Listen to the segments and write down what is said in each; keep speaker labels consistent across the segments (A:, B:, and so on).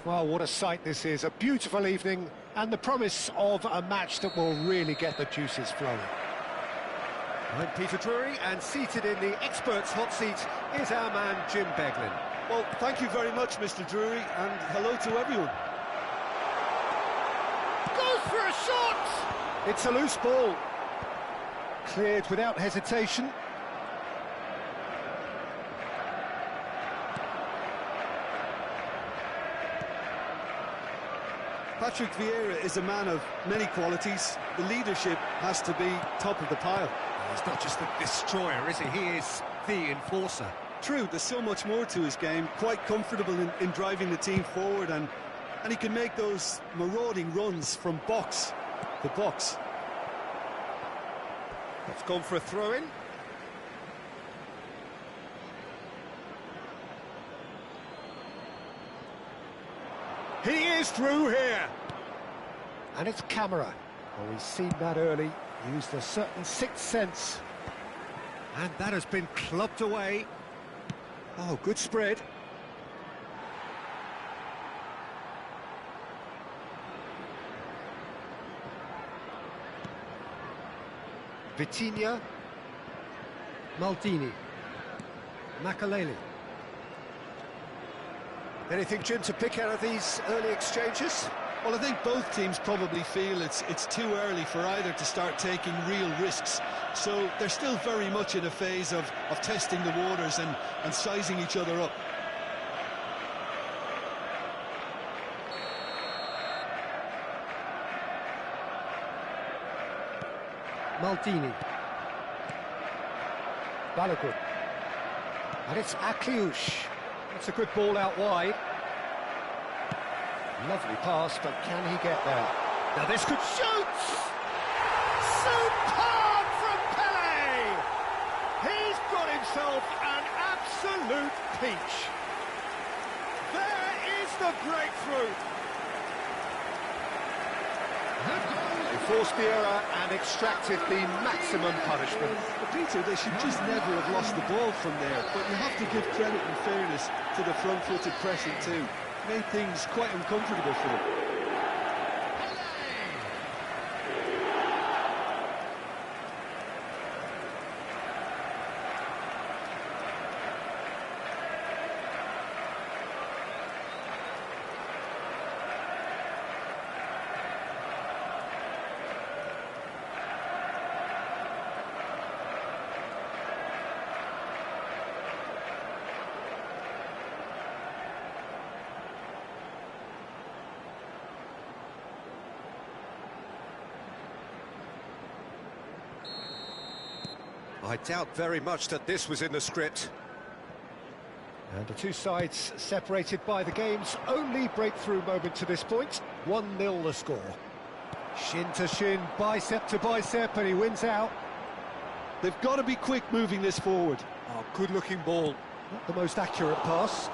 A: Well, what a sight this is. A beautiful evening and the promise of a match that will really get the juices flowing. I'm Peter Drury, and seated in the experts' hot seat is our man Jim Beglin.
B: Well, thank you very much, Mr. Drury, and hello to everyone.
A: Goes for a shot! It's a loose ball. Cleared without hesitation.
B: Patrick Vieira is a man of many qualities. The leadership has to be top of the pile.
A: He's not just the destroyer, is he? He is the enforcer.
B: True, there's so much more to his game. Quite comfortable in driving the team forward, and he can make those marauding runs from box to box.
A: It's gone for a throw-in. He is through here. And it's Camera. Oh, we've seen that early. Used a certain sixth sense. And that has been clubbed away. Oh, good spread. Vitinha. Maldini. Makaleli. Anything, Jim, to pick out of these early exchanges?
B: Well, I think both teams probably feel it's too early for either to start taking real risks. So they're still very much in a phase of testing the waters and sizing each other up.
A: Maldini. Balogun. And it's Akliouche. It's a good ball out wide. Lovely pass, but can he get there? Now this could shoot! Superb from Pele! He's got himself an absolute peach. There is the breakthrough. They forced the error and extracted the maximum punishment.
B: Peter, they should just never have lost the ball from there, but you have to give credit and fairness to the front-footed pressing too. Made things quite uncomfortable for them.
A: I doubt very much that this was in the script. And the two sides separated by the game's only breakthrough moment to this point. 1-0 the score. Shin to shin, bicep to bicep, and he wins out.
B: They've got to be quick moving this forward.
A: Oh, good-looking ball. Not the most accurate pass.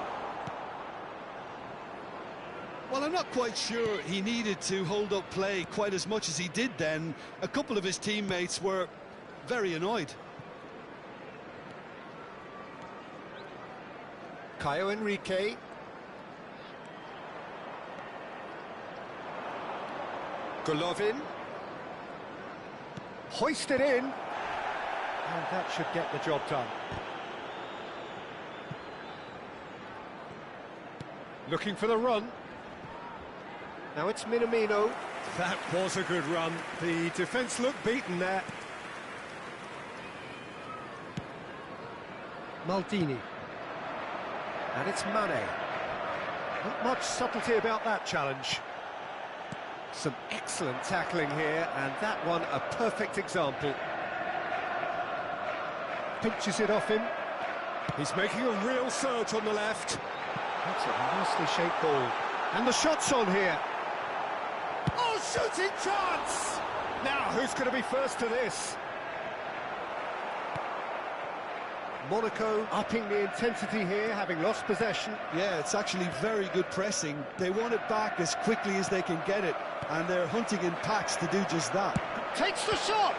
B: Well, I'm not quite sure he needed to hold up play quite as much as he did then. A couple of his teammates were very annoyed.
A: Caio Henrique. Golovin. Hoisted in. And that should get the job done. Looking for the run. Now it's Minamino. That was a good run. The defence looked beaten there. Maldini. And it's Mane. Not much subtlety about that challenge. Some excellent tackling here, and that one a perfect example. Pinches it off him. He's making a real surge on the left. That's a nicely shaped ball. And the shot's on here. Oh, shooting chance! Now, who's going to be first to this? Monaco upping the intensity here, having lost possession.
B: Yeah, it's actually very good pressing. They want it back as quickly as they can get it, and they're hunting in packs to do just that.
A: Takes the shot!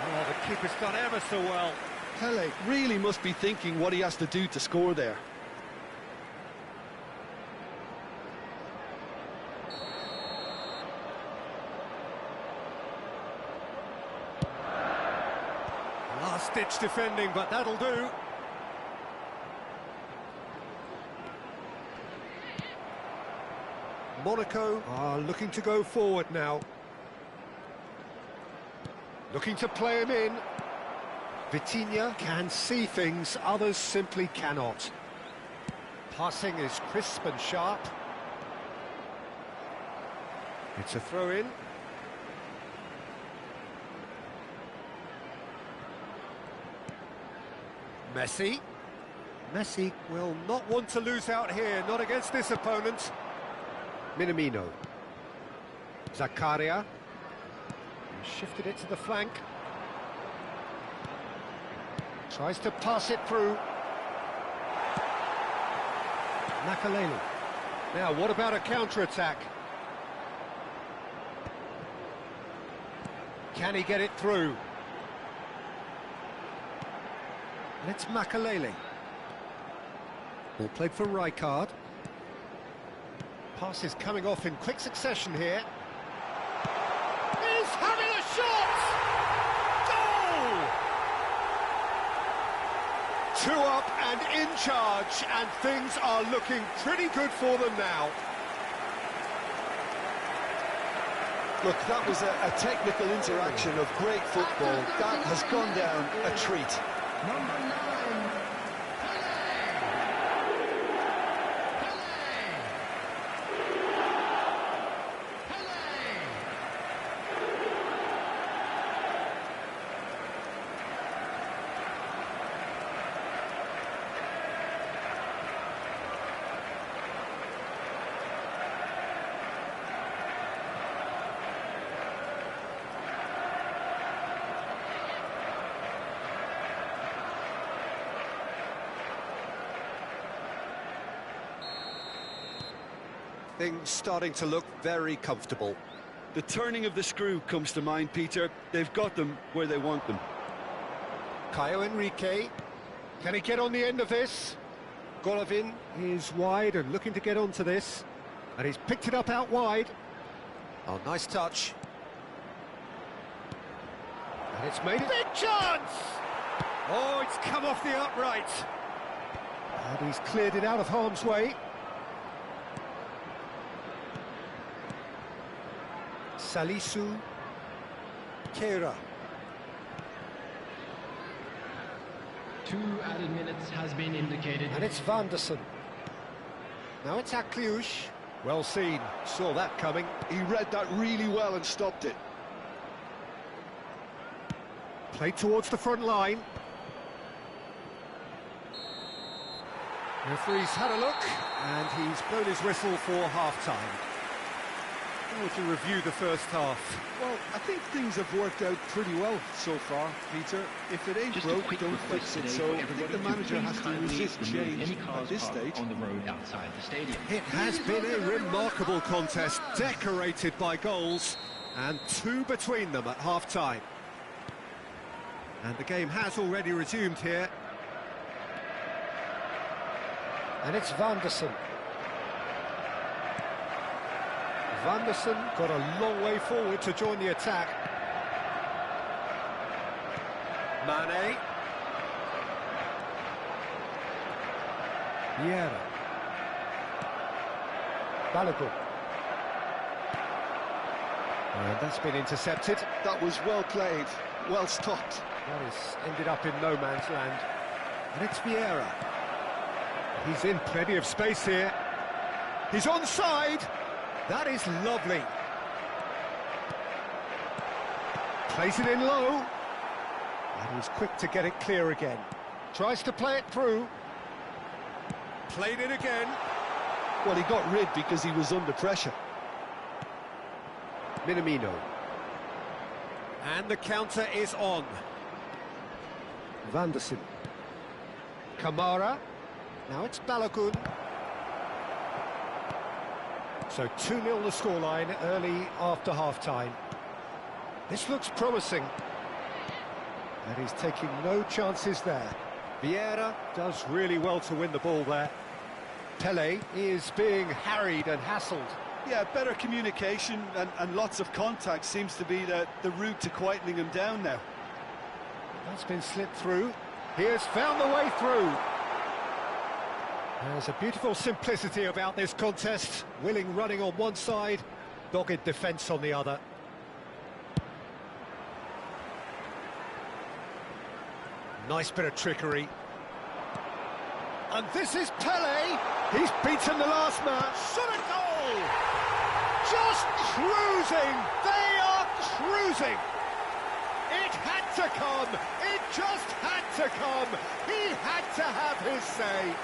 A: Oh, the keeper's done ever so well.
B: Pele really must be thinking what he has to do to score there.
A: last-ditch defending, but that'll do. Monaco are looking to go forward now. Looking to play him in. Vitinha can see things others simply cannot. Passing is crisp and sharp. It's a throw-in. Messi. Messi will not want to lose out here, not against this opponent. Minamino. Zakaria. Shifted it to the flank. Tries to pass it through. Makaleli. Now, what about a counter-attack? Can he get it through? And it's Makaleli. Ball played for Rijkaard. Pass is coming off in quick succession here. He's having a shot! Goal! 2 up and in charge, and things are looking pretty good for them now.
B: Look, that was a technical interaction of great football. That has gone down a treat.
C: Number 9.
A: Things starting to look very comfortable.
B: The turning of the screw comes to mind, Peter. They've got them where they want them.
A: Caio Henrique. Can he get on the end of this? Golovin is wide and looking to get onto this. And he's picked it up out wide. Oh, nice touch. And it's made it. Big chance! Oh, it's come off the upright. And he's cleared it out of harm's way. Salisu. Kera.
C: 2 added minutes has been indicated.
A: And it's Vanderson. Now it's Akliush. Well seen. Saw that coming.
B: He read that really well and stopped it.
A: Played towards the front line. Referee's had a look, and he's blown his whistle for half-time. How would you review the first half?
B: Well, I think things have worked out pretty well so far, Peter. If it ain't broke, don't fix it. So I think the manager has to resist change at this stage.
C: On the road outside the stadium.
A: It has been a remarkable contest, decorated by goals, and 2 between them at half-time. And the game has already resumed here. And it's Vanderson. Vanderson got a long way forward to join the attack. Mane. Vieira. Balogun. And that's been intercepted.
B: That was well played, well stopped.
A: That has ended up in no man's land. And it's Vieira. He's in plenty of space here. He's onside. That is lovely. Plays it in low. And he's quick to get it clear again. Tries to play it through. Played it again.
B: Well, he got rid because he was under pressure.
A: Minamino. And the counter is on. Vanderson. Kamara. Now it's Balogun. So 2-0 the scoreline early after half-time. This looks promising. And he's taking no chances there. Vieira does really well to win the ball there. Pele is being harried and hassled.
B: Yeah, better communication and lots of contact seems to be the route to quietening him down now.
A: That's been slipped through. He has found the way through. There's a beautiful simplicity about this contest. Willing running on one side, dogged defence on the other. Nice bit of trickery. And this is Pele. He's beaten the last man. Shot a goal! Just cruising! They are cruising! It had to come! It just had to come! He had to have his say!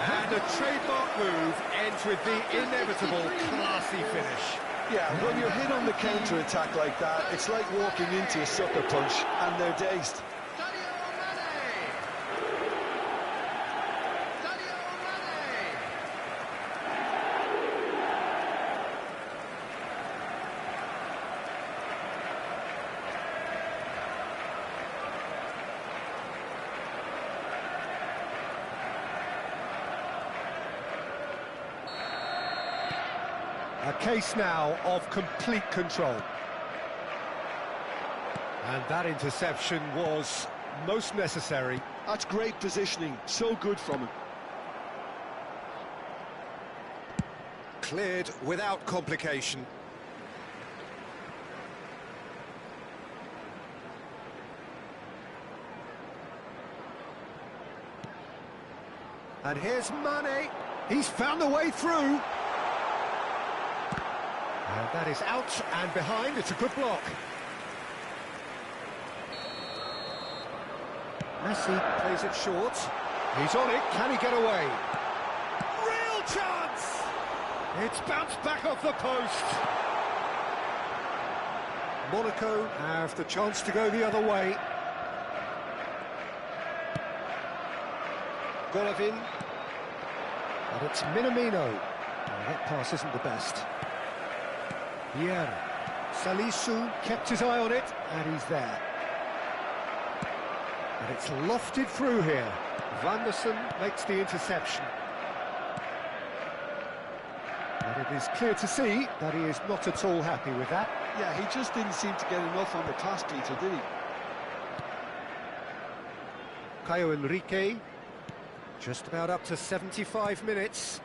A: And the trademark move ends with the inevitable classy finish.
B: Yeah, when you're hit on the counter-attack like that, it's like walking into a sucker punch, and they're dazed.
A: A case now of complete control. And that interception was most necessary.
B: That's great positioning, so good from him.
A: Cleared without complication. And here's Mane. He's found a way through. And that is out and behind. It's a good block. Messi plays it short. He's on it. Can he get away? Real chance! It's bounced back off the post. Monaco have the chance to go the other way. Golovin. And it's Minamino. Oh, that pass isn't the best. Vieira. Salisu kept his eye on it, and he's there. And it's lofted through here. Vanderson makes the interception. And it is clear to see that he is not at all happy with that.
B: Yeah, he just didn't seem to get enough on the pass, Peter, did he?
A: Caio Henrique, just about up to 75 minutes.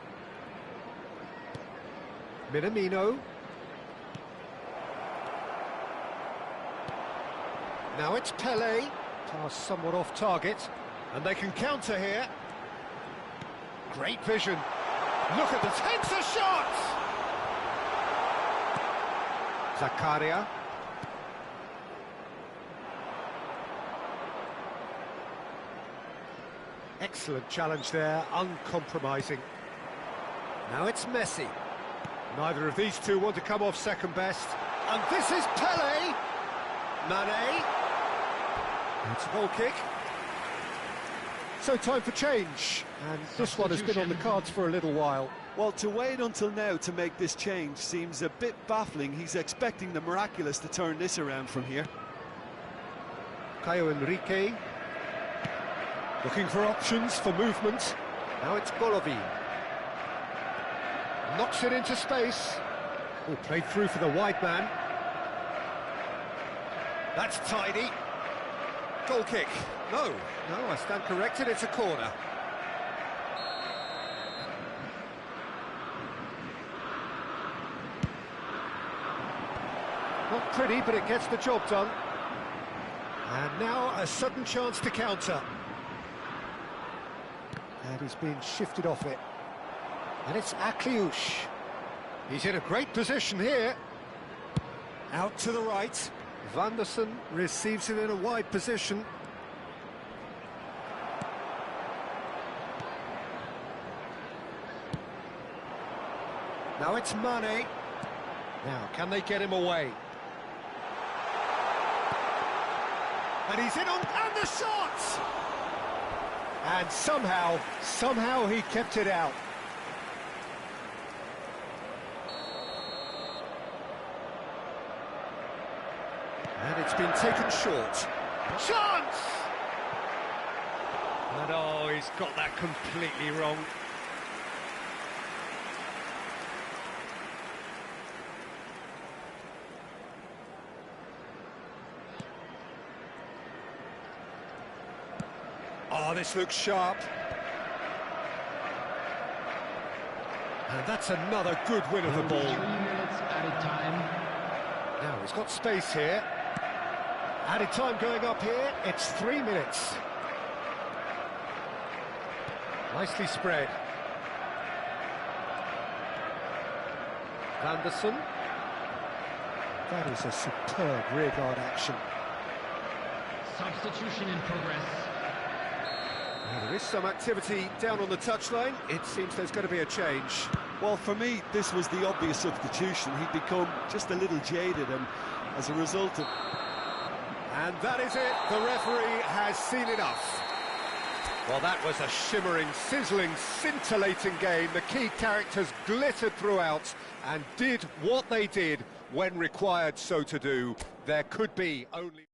A: Minamino. Now it's Pele, pass somewhat off target, and they can counter here. Great vision. Look at this, hits a shot! Zakaria. Excellent challenge there, uncompromising. Now it's Messi. Neither of these two want to come off second best. And this is Pele. Mane. It's a goal kick. So time for change, and this one has been on the cards for a little while.
B: Well, to wait until now to make this change seems a bit baffling. He's expecting the miraculous to turn this around from here.
A: Caio Henrique. Looking for options for movement. Now it's Golovin. Knocks it into space. Oh, played through for the wide man. That's tidy. Goal kick. No, I stand corrected, it's a corner. Not pretty, but it gets the job done. And now a sudden chance to counter. And he's being shifted off it. And it's Akliouche. He's in a great position here. Out to the right. Vanderson receives it in a wide position. Now it's Mane. Now, can they get him away? And he's in on, and the shot! And somehow he kept it out. And it's been taken short. Chance! And oh, he's got that completely wrong. Oh, this looks sharp. And that's another good win of the ball.
C: 3 minutes added time.
A: Now, he's got space here. Added time going up here, it's 3 minutes. Nicely spread. Anderson. That is a superb rearguard action.
C: Substitution in progress.
A: Now, there is some activity down on the touchline. It seems there's going to be a change.
B: Well, for me, this was the obvious substitution. He'd become just a little jaded, and as a result of...
A: And that is it. The referee has seen enough. Well, that was a shimmering, sizzling, scintillating game. The key characters glittered throughout and did what they did when required so to do. There could be only...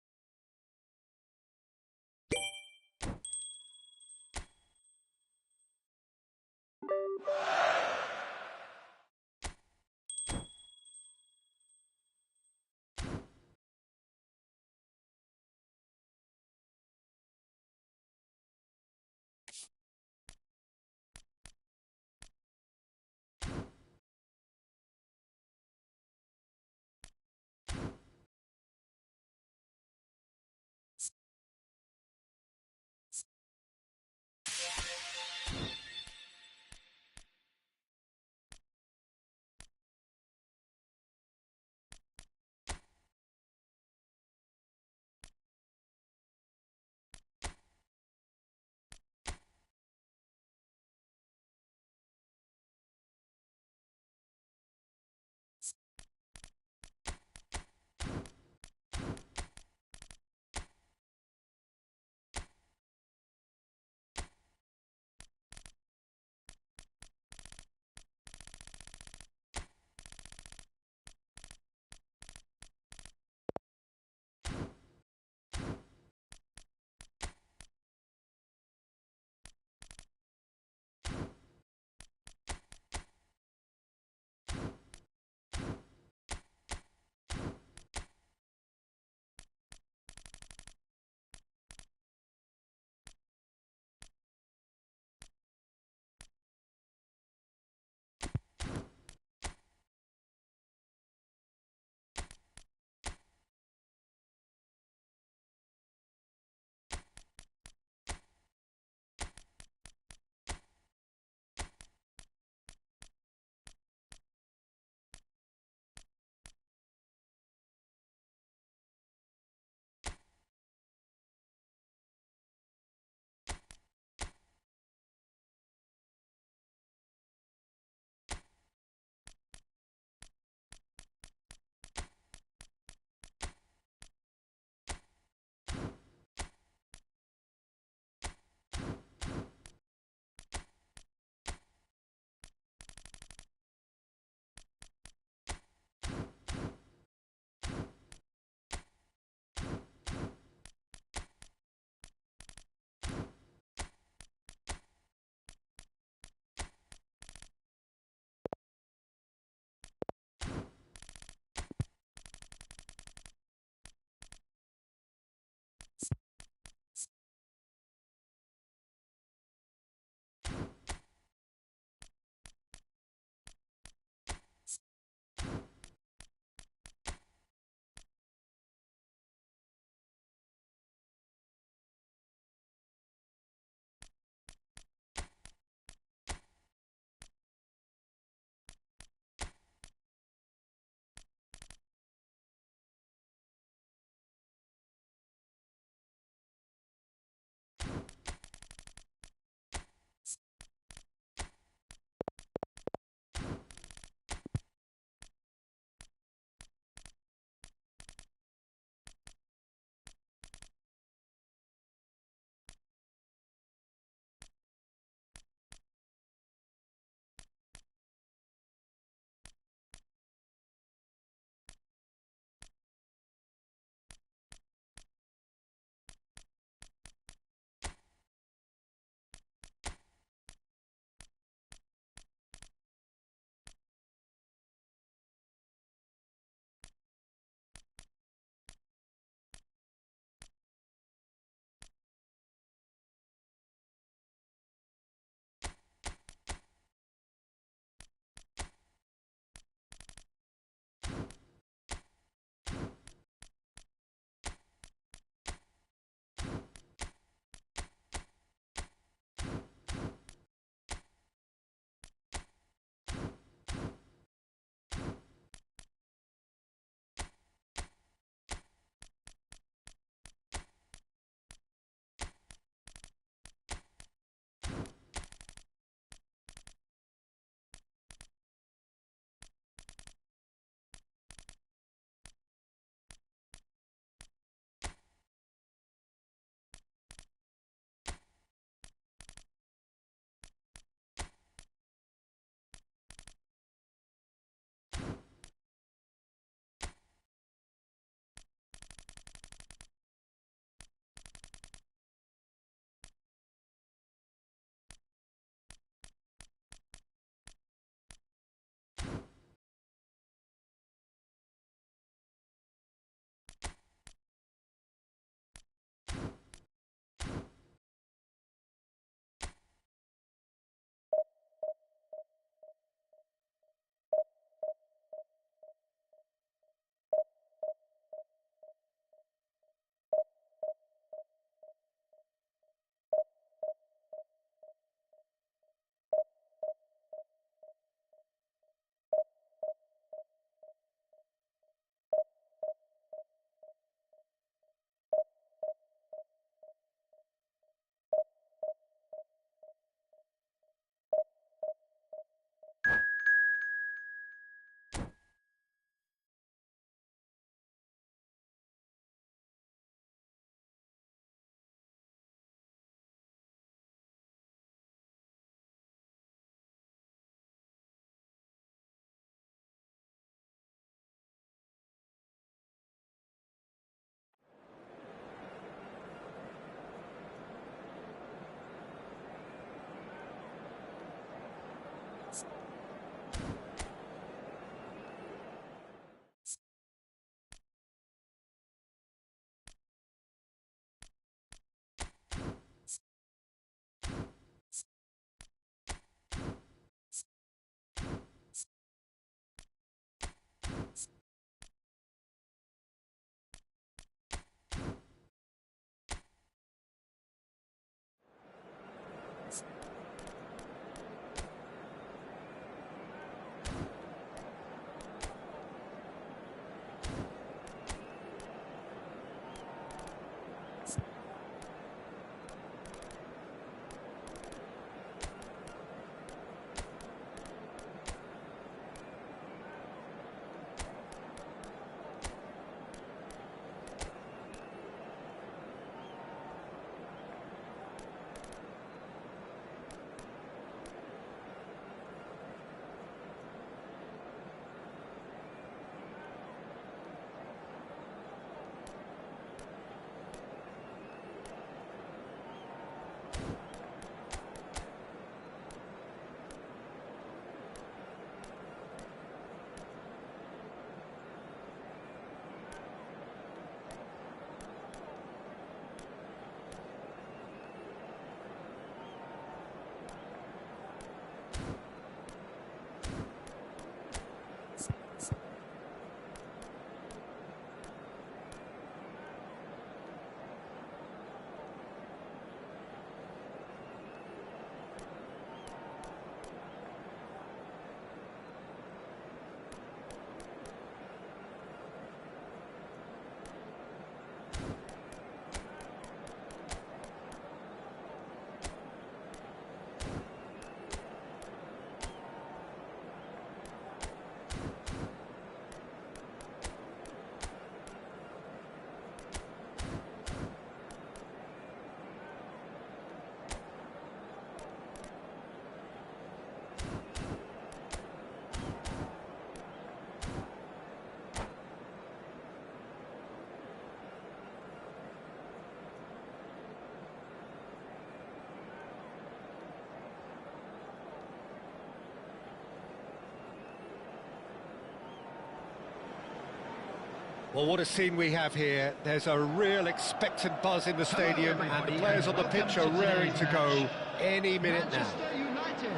A: Well, what a scene we have here. There's a real expectant buzz in the stadium, and the players on the pitch are raring to go any minute now.
C: Manchester United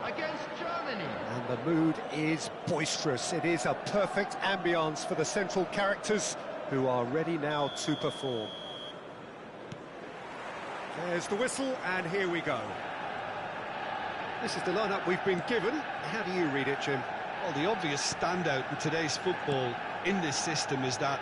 C: against Germany.
A: And the mood is boisterous. It is a perfect ambience for the central characters, who are ready now to perform. There's the whistle, and here we go. This is the lineup we've been given. How do you read it, Jim?
B: Well, the obvious standout in today's football in this system is that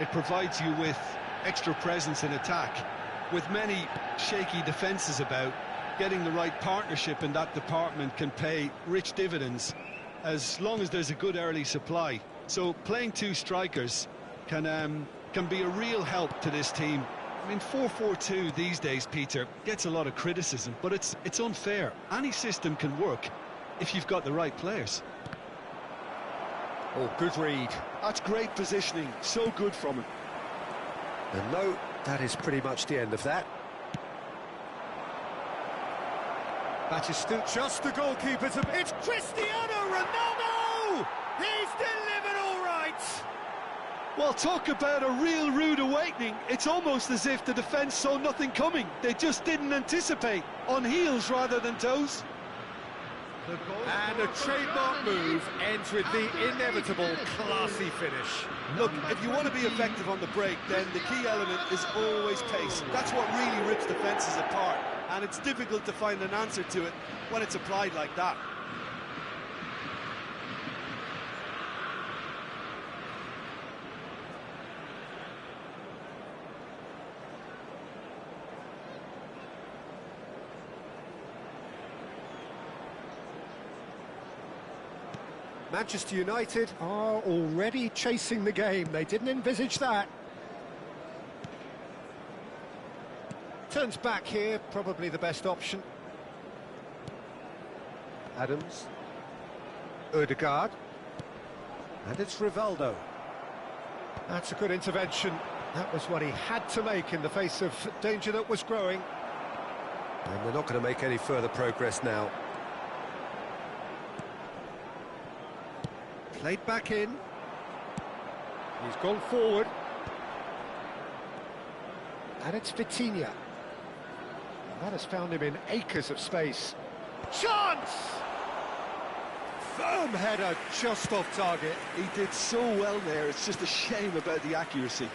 B: it provides you with extra presence in attack. With many shaky defences about, getting the right partnership in that department can pay rich dividends as long as there's a good early supply. So playing two strikers can be a real help to this team. I mean, 4-4-2 these days, Peter, gets a lot of criticism, but it's unfair. Any system can work if you've got the right players.
A: Oh, good read.
B: That's great positioning, so good from him.
A: And no, that is pretty much the end of that. Batistuta, just the goalkeeper to... It's Cristiano Ronaldo! He's delivered all right!
B: Well, talk about a real rude awakening. It's almost as if the defence saw nothing coming. They just didn't anticipate, on heels rather than toes.
A: And a trademark move ends with the inevitable classy finish.
B: Look, if you want to be effective on the break, then the key element is always pace. That's what really rips defences apart, and it's difficult to find an answer to it when it's applied like that.
A: Manchester United are already chasing the game. They didn't envisage that. Turns back here, probably the best option. Adams. Odegaard. And it's Rivaldo. That's a good intervention. That was what he had to make in the face of danger that was growing. And they're not going to make any further progress now. Played back in. He's gone forward. And it's Vitinha. That has found him in acres of space. Chance! Firm header just off target.
B: He did so well there, it's just a shame about the accuracy.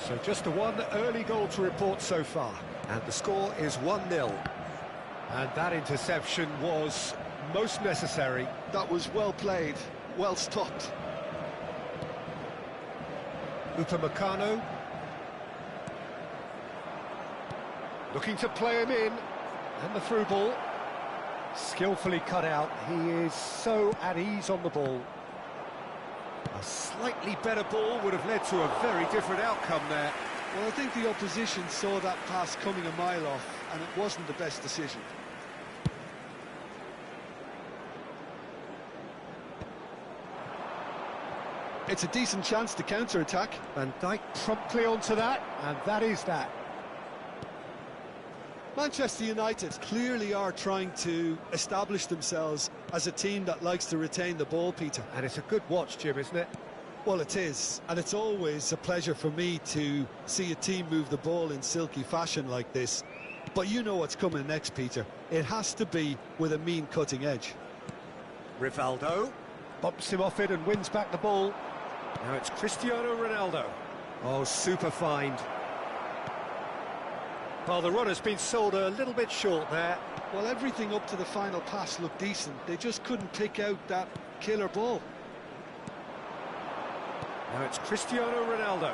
A: So just the one early goal to report so far. And the score is 1-0. And that interception was most necessary.
B: That was well played, well stopped.
A: Upamecano. Looking to play him in. And the through ball. Skillfully cut out. He is so at ease on the ball. A slightly better ball would have led to a very different outcome there.
B: Well, I think the opposition saw that pass coming a mile off, and it wasn't the best decision. It's a decent chance to counter-attack.
A: Van Dijk promptly onto that, and that is that.
B: Manchester United clearly are trying to establish themselves as a team that likes to retain the ball, Peter.
A: And it's a good watch, Jim, isn't it?
B: Well, it is, and it's always a pleasure for me to see a team move the ball in silky fashion like this. But you know what's coming next, Peter. It has to be with a mean cutting edge.
A: Rivaldo bumps him off it and wins back the ball. Now it's Cristiano Ronaldo. Oh, super find. Well, the run has been sold a little bit short there.
B: Well, everything up to the final pass looked decent. They just couldn't pick out that killer ball.
A: Now it's Cristiano Ronaldo.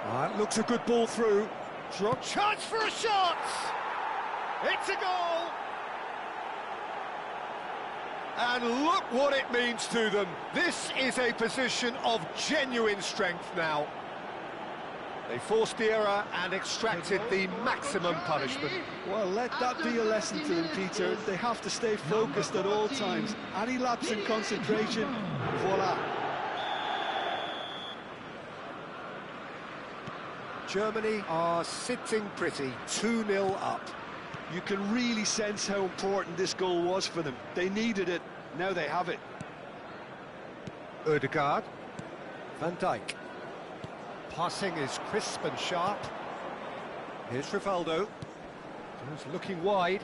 A: That looks a good ball through. Drop chance for a shot! It's a goal! And look what it means to them. This is a position of genuine strength now. They forced the error and extracted the maximum punishment.
B: Well, let that be a lesson to them, Peter. They have to stay focused at all times. Any lapse in concentration, voila.
A: Germany are sitting pretty, 2-0 up.
B: You can really sense how important this goal was for them. They needed it, now they have it.
A: Odegaard. Van Dijk. Passing is crisp and sharp. Here's Rivaldo. He's looking wide.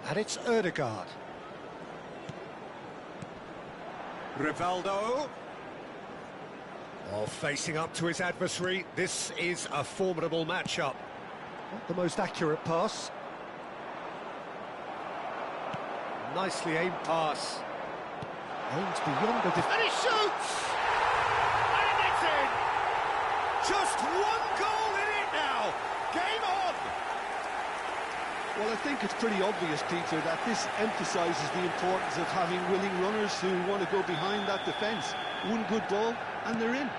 A: And it's Ødegaard. Rivaldo. Oh, facing up to his adversary. This is a formidable matchup. Not the most accurate pass. Nicely aimed pass. Aims beyond the defence. And he shoots! And it's in! Just one goal in it now! Game on!
B: Well, I think it's pretty obvious, Peter, that this emphasises the importance of having willing runners who want to go behind that defence. One good ball, and they're in.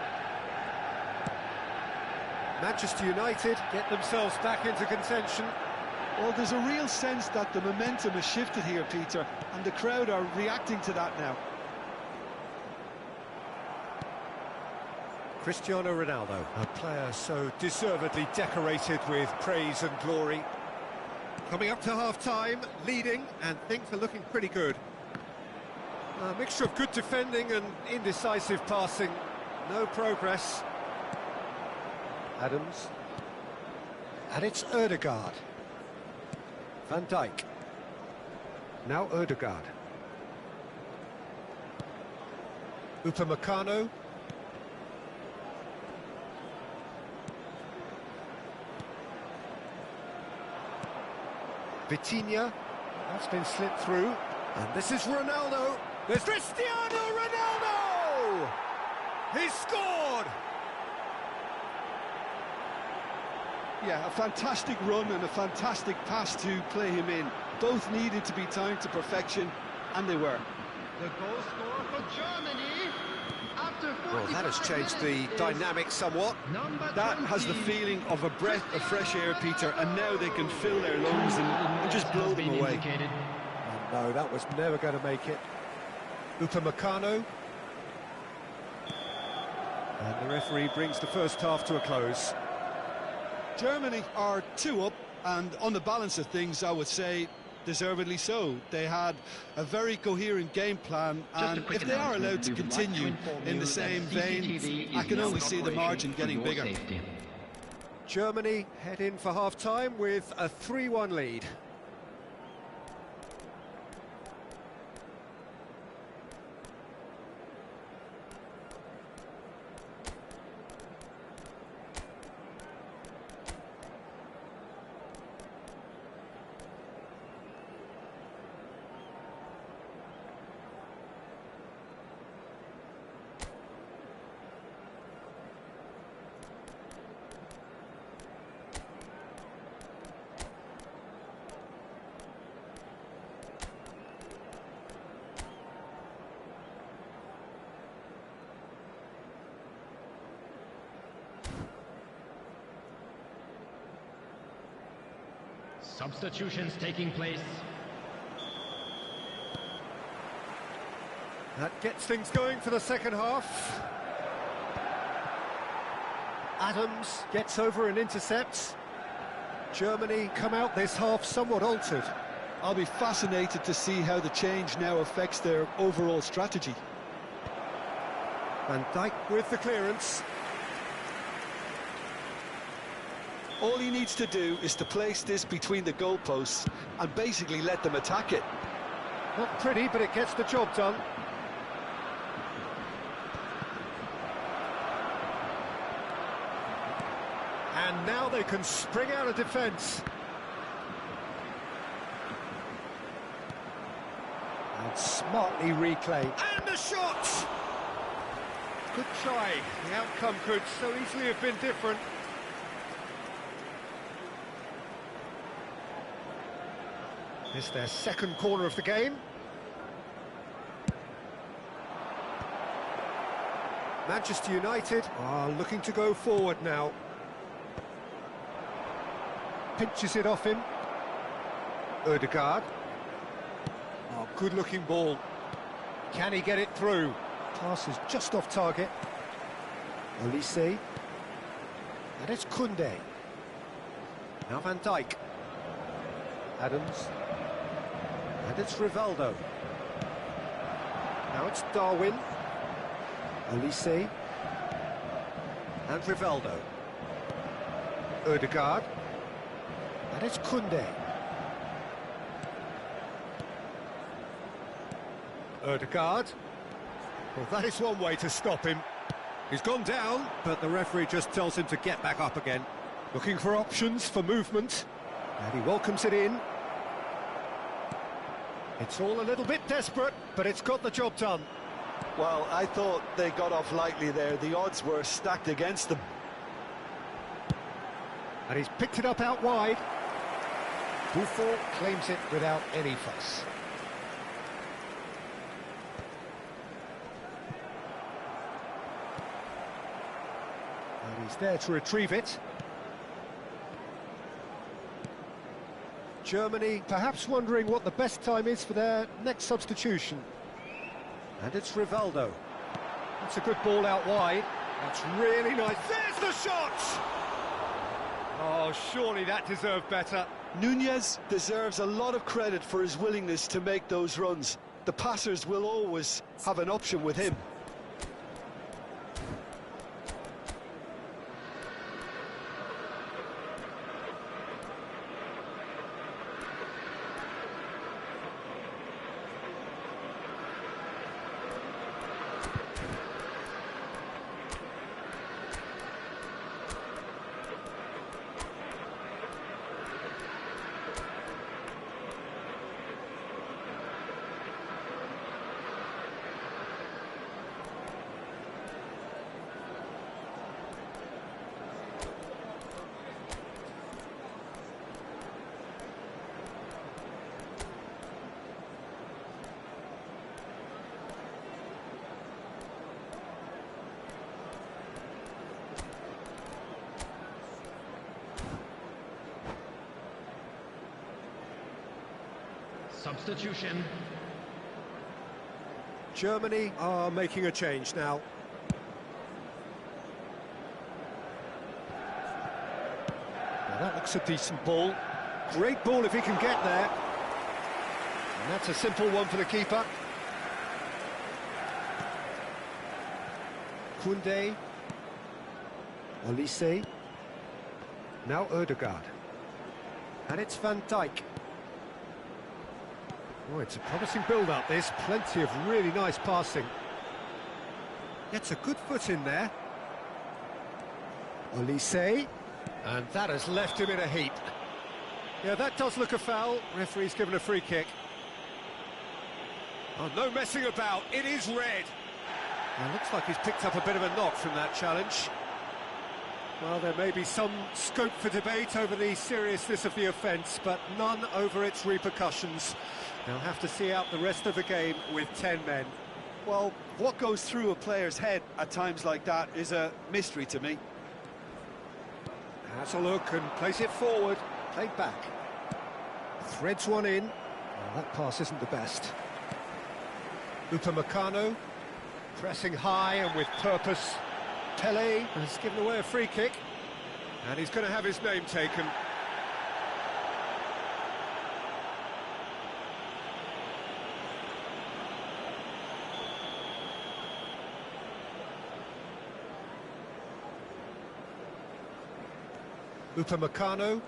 A: Manchester United get themselves back into contention.
B: Well, there's a real sense that the momentum has shifted here, Peter, and the crowd are reacting to that now.
A: Cristiano Ronaldo, a player so deservedly decorated with praise and glory. Coming up to half-time, leading, and things are looking pretty good. A mixture of good defending and indecisive passing. No progress. Adams. And it's Ødegaard. Van Dijk. Now Ødegaard. Upamecano. Vitinha. That's been slipped through. And this is Ronaldo. There's Cristiano Ronaldo! He's scored!
B: Yeah, a fantastic run and a fantastic pass to play him in. Both needed to be timed to perfection, and they were.
C: The goal scorer for Germany after 45
A: Well, that has changed the dynamic somewhat.
B: That has the feeling of a breath of fresh air, Peter, and now they can fill their lungs and just blow them away.
A: Oh, no, that was never going to make it. Upamecano. And the referee brings the first half to a close.
B: Germany are 2 up, and on the balance of things, I would say deservedly so. They had a very coherent game plan, and if they are allowed to continue in the same vein, I can only see the margin getting bigger.
A: Germany head in for half-time with a 3-1 lead.
C: Substitutions taking place.
A: That gets things going for the second half. Adams gets over and intercepts. Germany come out this half somewhat altered.
B: I'll be fascinated to see how the change now affects their overall strategy.
A: Van Dijk with the clearance.
B: All he needs to do is to place this between the goalposts and basically let them attack it.
A: Not pretty, but it gets the job done. And now they can spring out of defence. And smartly reclaimed. And the shot! Good try. The outcome could so easily have been different. This is their second corner of the game. Manchester United are looking to go forward now. Pinches it off him. Ødegaard. Oh, good-looking ball. Can he get it through? Pass is just off target. Olise. And it's Koundé. Now Van Dijk. Adams. And it's Rivaldo. Now it's Darwin. Olise. And Rivaldo. Ødegaard. And it's Koundé. Ødegaard. Well, that is one way to stop him. He's gone down, but the referee just tells him to get back up again. Looking for options for movement. And he welcomes it in. It's all a little bit desperate, but it's got the job done.
B: Well, I thought they got off lightly there. The odds were stacked against them.
A: And he's picked it up out wide. Buffon claims it without any fuss. And he's there to retrieve it. Germany perhaps wondering what the best time is for their next substitution. And it's Rivaldo. That's a good ball out wide. That's really nice. There's the shot! Oh, surely that deserved better.
B: Nunez deserves a lot of credit for his willingness to make those runs. The passers will always have an option with him.
C: Substitution.
A: Germany are making a change now. Now that looks a decent ball. Great ball if he can get there. And that's a simple one for the keeper. Koundé. Olise. Now Ødegaard. And it's Van Dijk. Oh, it's a promising build-up, this. Plenty of really nice passing. Gets a good foot in there. Olise. And that has left him in a heap. Yeah, that does look a foul. Referee's given a free kick. Oh, no messing about. It is red. Well, looks like he's picked up a bit of a knock from that challenge. Well, there may be some scope for debate over the seriousness of the offence, but none over its repercussions. They'll have to see out the rest of the game with 10 men.
B: Well, what goes through a player's head at times like that is a mystery to me.
A: Has a look and plays it forward. Played back. Threads one in. Well, that pass isn't the best. Upamecano pressing high and with purpose. Pele has given away a free kick. And he's going to have his name taken. Upamecano.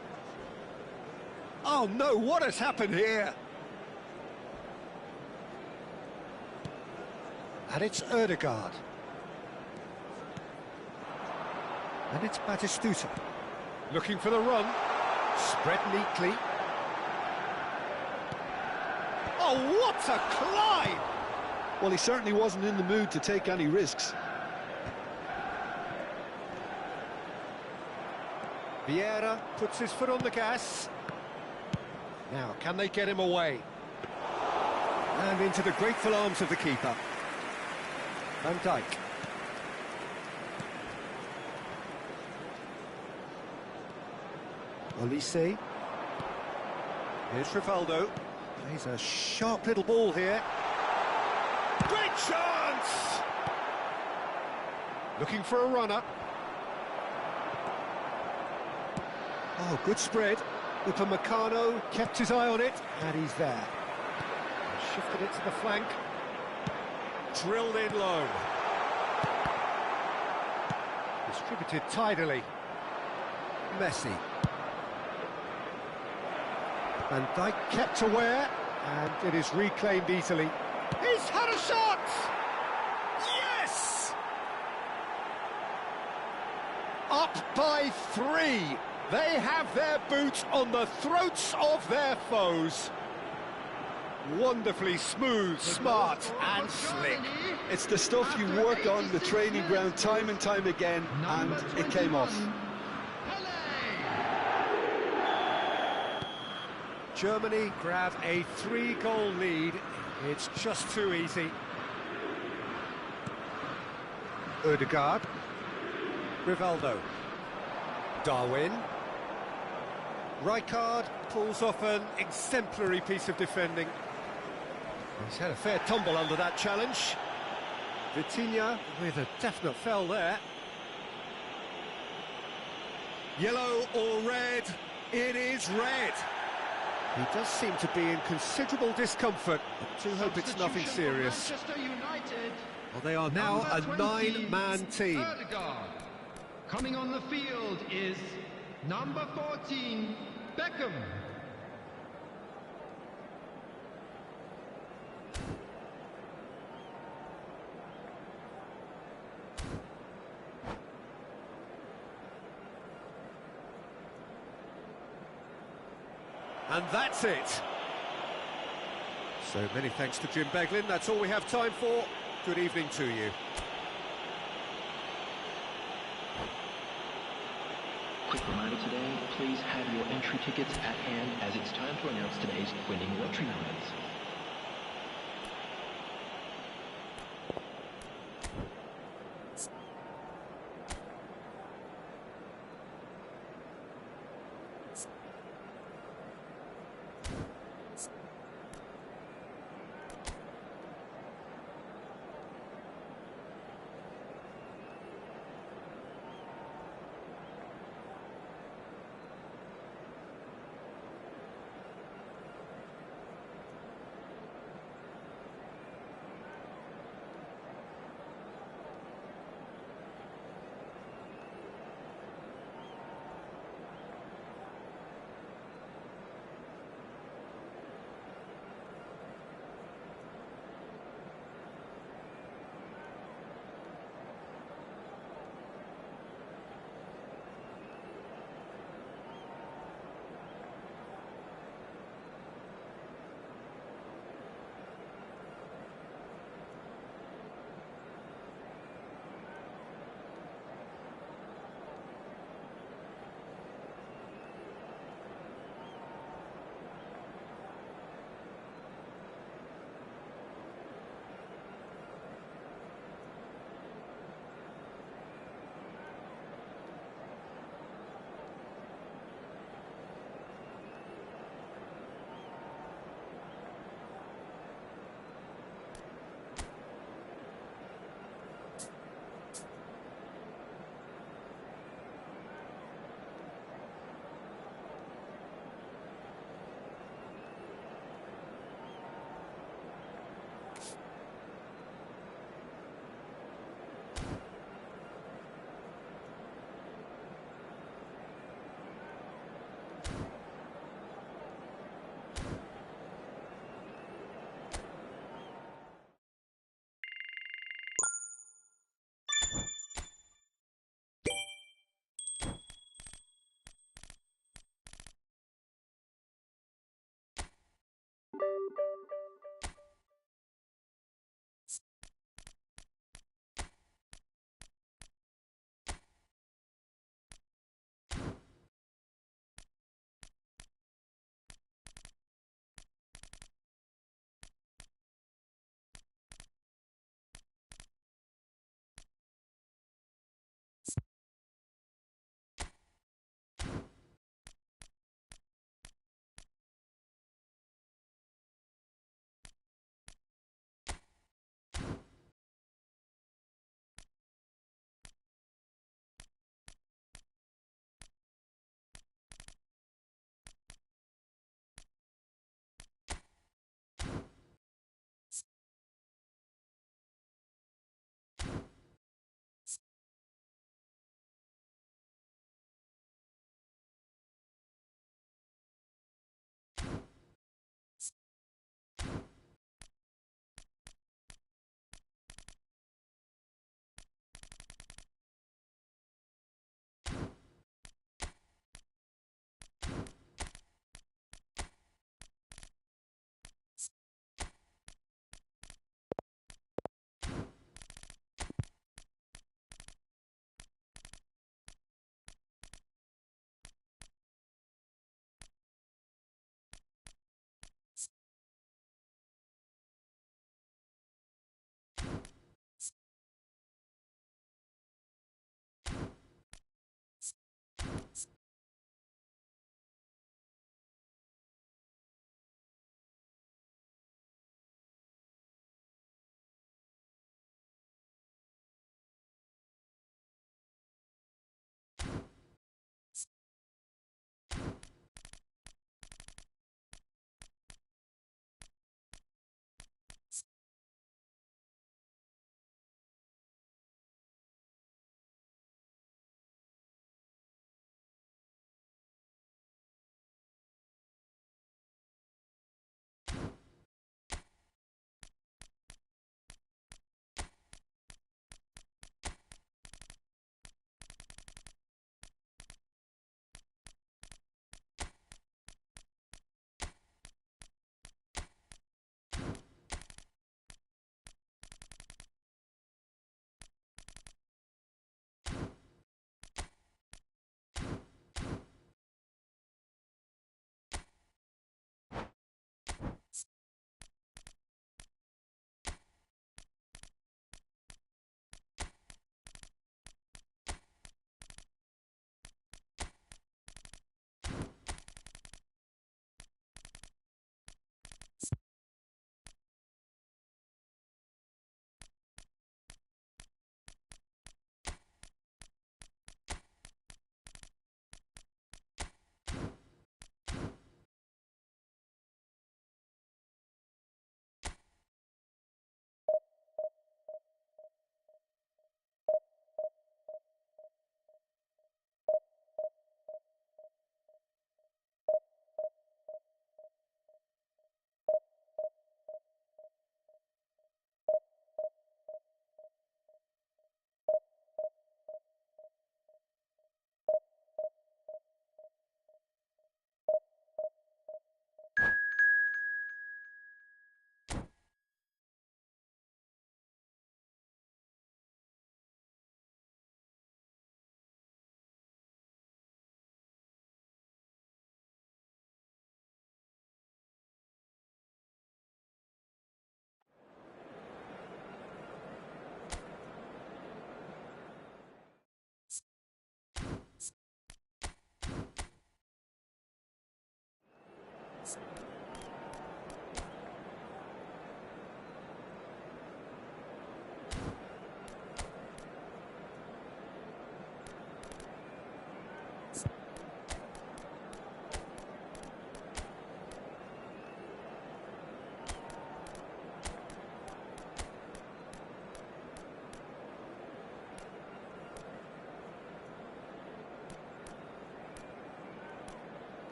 A: Oh no, what has happened here? And it's Ødegaard. And it's Batistuta. Looking for the run. Spread neatly. Oh, what a climb!
B: Well, he certainly wasn't in the mood to take any risks.
A: Vieira puts his foot on the gas. Now, can they get him away? And into the grateful arms of the keeper. Van Dijk. Olise. Here's Rivaldo. Plays a sharp little ball here. Great chance! Looking for a runner. Oh, good spread. Upamecano kept his eye on it, and he's there. Shifted it to the flank. Drilled in low. Distributed tidily. Messi. Van Dijk kept aware, and it is reclaimed easily. He's had a shot! Yes! Up by 3. They have their boot on the throats of their foes. Wonderfully smooth, smart and slick.
B: It's the stuff you work on the training ground time and time again, and it came off.
A: Germany grab a 3-goal lead. It's just too easy. Odegaard. Rivaldo. Darwin. Rijkaard pulls off an exemplary piece of defending. He's had a fair tumble under that challenge. Vitinha with a definite foul there. Yellow or red? It is red. He does seem to be in considerable discomfort. I do hope it's nothing serious. Well, they are now a 9-man team.
C: Odegaard. Coming on the field is number 14, Beckham.
A: And that's it. So many thanks to Jim Beglin. That's all we have time for. Good evening to you.
D: Quick reminder today, please have your entry tickets at hand as it's time to announce today's winning lottery numbers.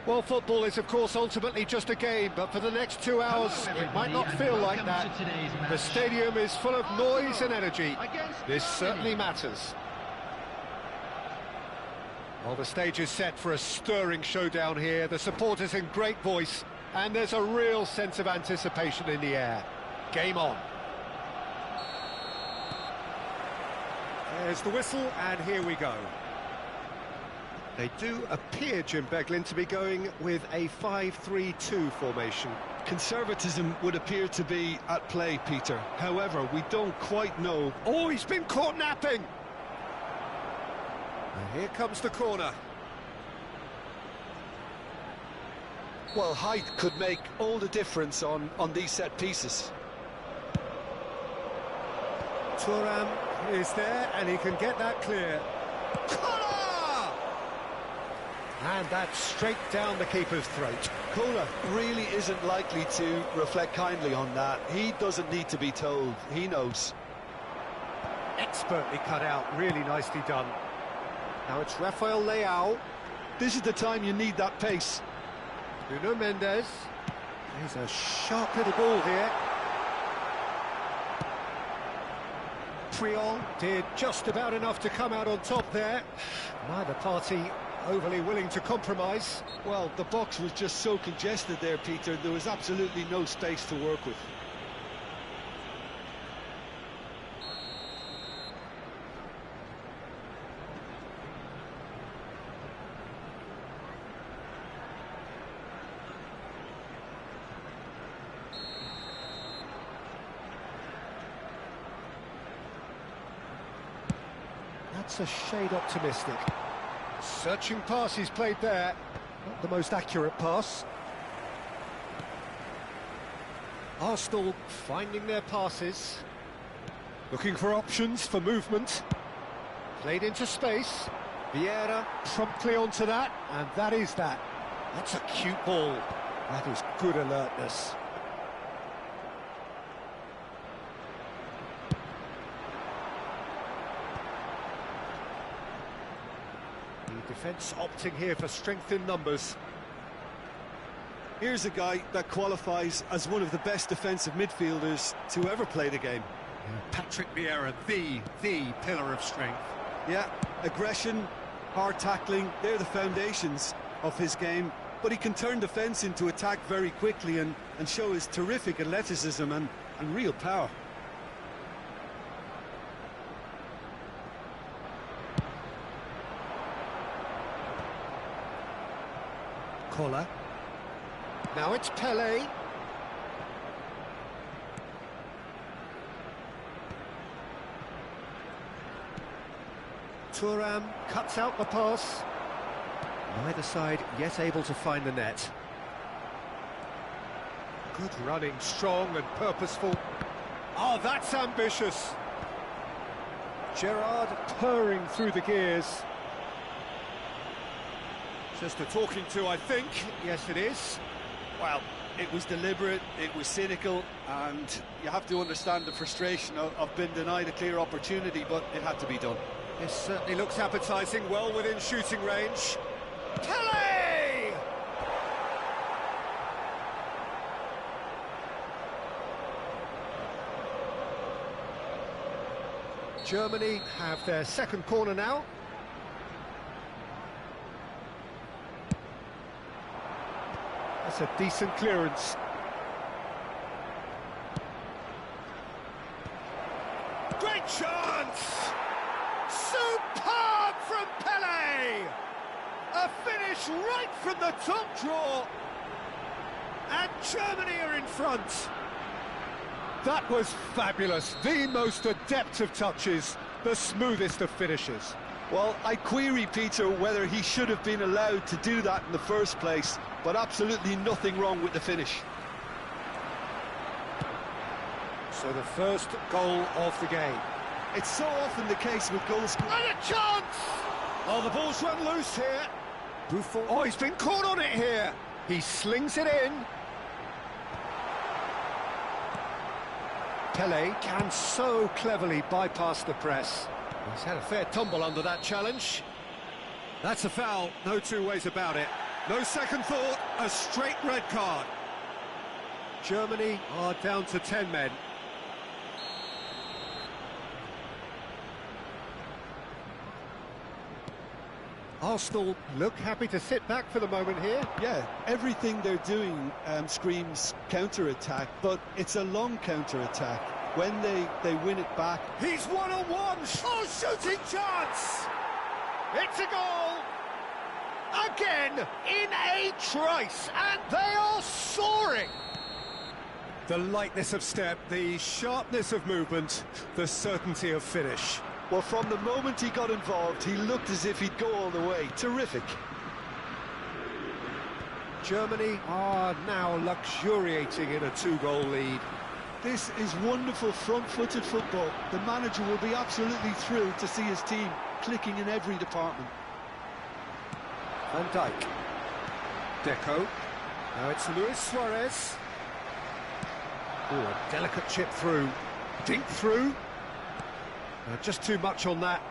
A: Well, football is, of course, ultimately just a game, but for the next 2 hours, it might not feel like that. The stadium is full of noise and energy. This certainly matters. Well, the stage is set for a stirring showdown here. The supporters in great voice, and there's a real sense of anticipation in the air. Game on. There's the whistle, and here we go. They do appear, Jim Beglin, to be going with a 5-3-2 formation.
B: Conservatism would appear to be at play, Peter. However, we don't quite know.
A: Oh, he's been caught napping! And here comes the corner.
B: Well, height could make all the difference on these set pieces.
A: Thuram is there, and he can get that clear. And that's straight down the keeper's throat.
B: Kohler really isn't likely to reflect kindly on that. He doesn't need to be told. He knows.
A: Expertly cut out, really nicely done. Now it's Rafael Leao.
B: This is the time you need that pace.
A: Nuno Mendes. He's a sharp little ball here. Priol did just about enough to come out on top there. Neither party overly willing to compromise.
B: Well, the box was just so congested there, Peter. There was absolutely no space to work with.
A: That's a shade optimistic. Searching pass he's played there. Not the most accurate pass. Arsenal finding their passes. Looking for options for movement. Played into space. Vieira promptly onto that, and that is that. That's a cute ball. That is good alertness. Defence opting here for strength in numbers.
B: Here's a guy that qualifies as one of the best defensive midfielders to ever play the game.
A: Yeah, Patrick Vieira, the pillar of strength.
B: Yeah, aggression, hard tackling, they're the foundations of his game. But he can turn defence into attack very quickly and show his terrific athleticism and real power.
A: Kohler. Now it's Pele. Thuram cuts out the pass. Neither side yet able to find the net. Good running, strong and purposeful. Oh, that's ambitious. Gerrard purring through the gears. Just a talking to, I think. Yes, it is.
B: Well, it was deliberate, it was cynical, and you have to understand the frustration of being denied a clear opportunity, but it had to be done.
A: This certainly looks appetising, well within shooting range. Pele! Germany have their second corner now. That's a decent clearance. Great chance! Superb from Pele! A finish right from the top draw. And Germany are in front. That was fabulous. The most adept of touches, the smoothest of finishes.
B: Well, I query, Peter, whether he should have been allowed to do that in the first place, but absolutely nothing wrong with the finish.
A: So the first goal of the game.
B: It's so often the case with goals.
A: And a chance! Oh, the ball's run loose here. Buffon. Oh, he's been caught on it here. He slings it in. Pele can so cleverly bypass the press. He's had a fair tumble under that challenge. That's a foul, no two ways about it. No second thought, a straight red card. Germany are down to 10 men. Arsenal look happy to sit back for the moment here.
B: Yeah, everything they're doing screams counter-attack, but it's a long counter-attack. When they win it back...
A: He's one-on-one! Oh, shooting chance! It's a goal! Again, in a trice, and they are soaring! The lightness of step, the sharpness of movement, the certainty of finish.
B: Well, from the moment he got involved, he looked as if he'd go all the way. Terrific.
A: Germany are now luxuriating in a two-goal lead.
B: This is wonderful front-footed football. The manager will be absolutely thrilled to see his team clicking in every department.
A: Van Dijk. Deco. Now it's Luis Suarez. Oh, a delicate chip through. Dink through. Just too much on that.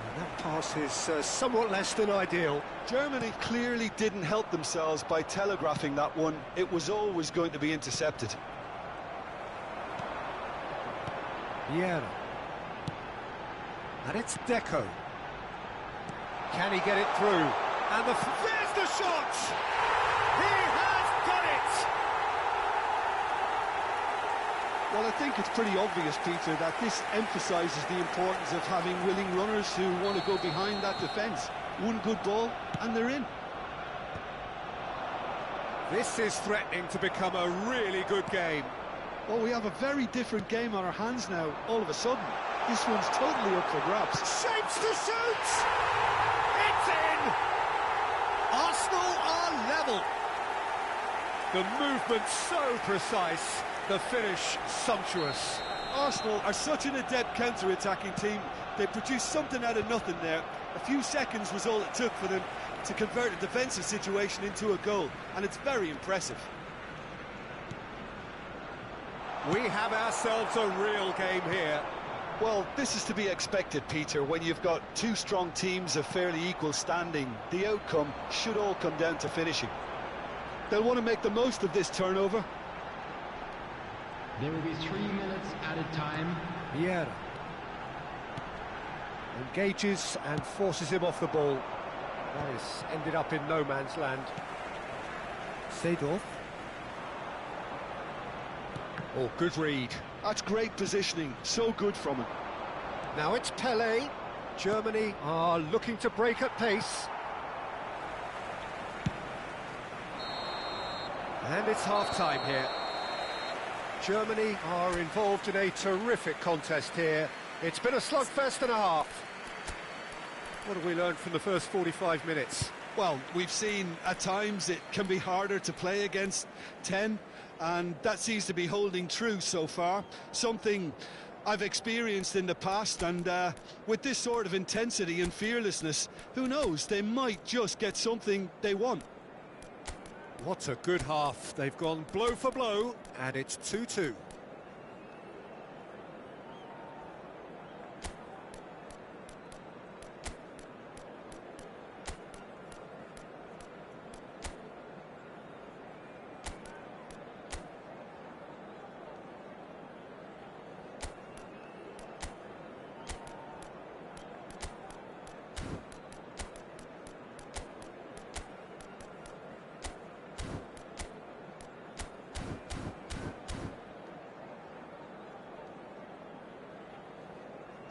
A: And that pass is somewhat less than ideal.
B: Germany clearly didn't help themselves by telegraphing that one. It was always going to be intercepted.
A: Vieira. And it's Deco. Can he get it through? And there's the shot! He has done it!
B: Well, I think it's pretty obvious, Peter, that this emphasises the importance of having willing runners who want to go behind that defence. One good ball, and they're in.
A: This is threatening to become a really good game.
B: Well, we have a very different game on our hands now, all of a sudden. This one's totally up for grabs.
A: Shapes to shoot! It's in! Arsenal are level. The movement so precise, the finish sumptuous.
B: Arsenal are such an adept counter-attacking team. They produced something out of nothing there. A few seconds was all it took for them to convert a defensive situation into a goal, and it's very impressive.
A: We have ourselves a real game here.
B: Well, this is to be expected, Peter, when you've got two strong teams of fairly equal standing. The outcome should all come down to finishing. They'll want to make the most of this turnover.
C: There will be 3 minutes added time.
A: Vieira engages and forces him off the ball. That has ended up in no man's land. Seedorf. Oh, good read.
B: That's great positioning, so good from him.
A: Now it's Pelé. Germany are looking to break at pace. And it's half-time here. Germany are involved in a terrific contest here. It's been a slugfest and a half. What have we learned from the first 45 minutes?
B: Well, we've seen at times it can be harder to play against 10, and that seems to be holding true so far. Something I've experienced in the past, and with this sort of intensity and fearlessness, who knows, they might just get something they want.
A: What a good half. They've gone blow for blow, and it's 2-2.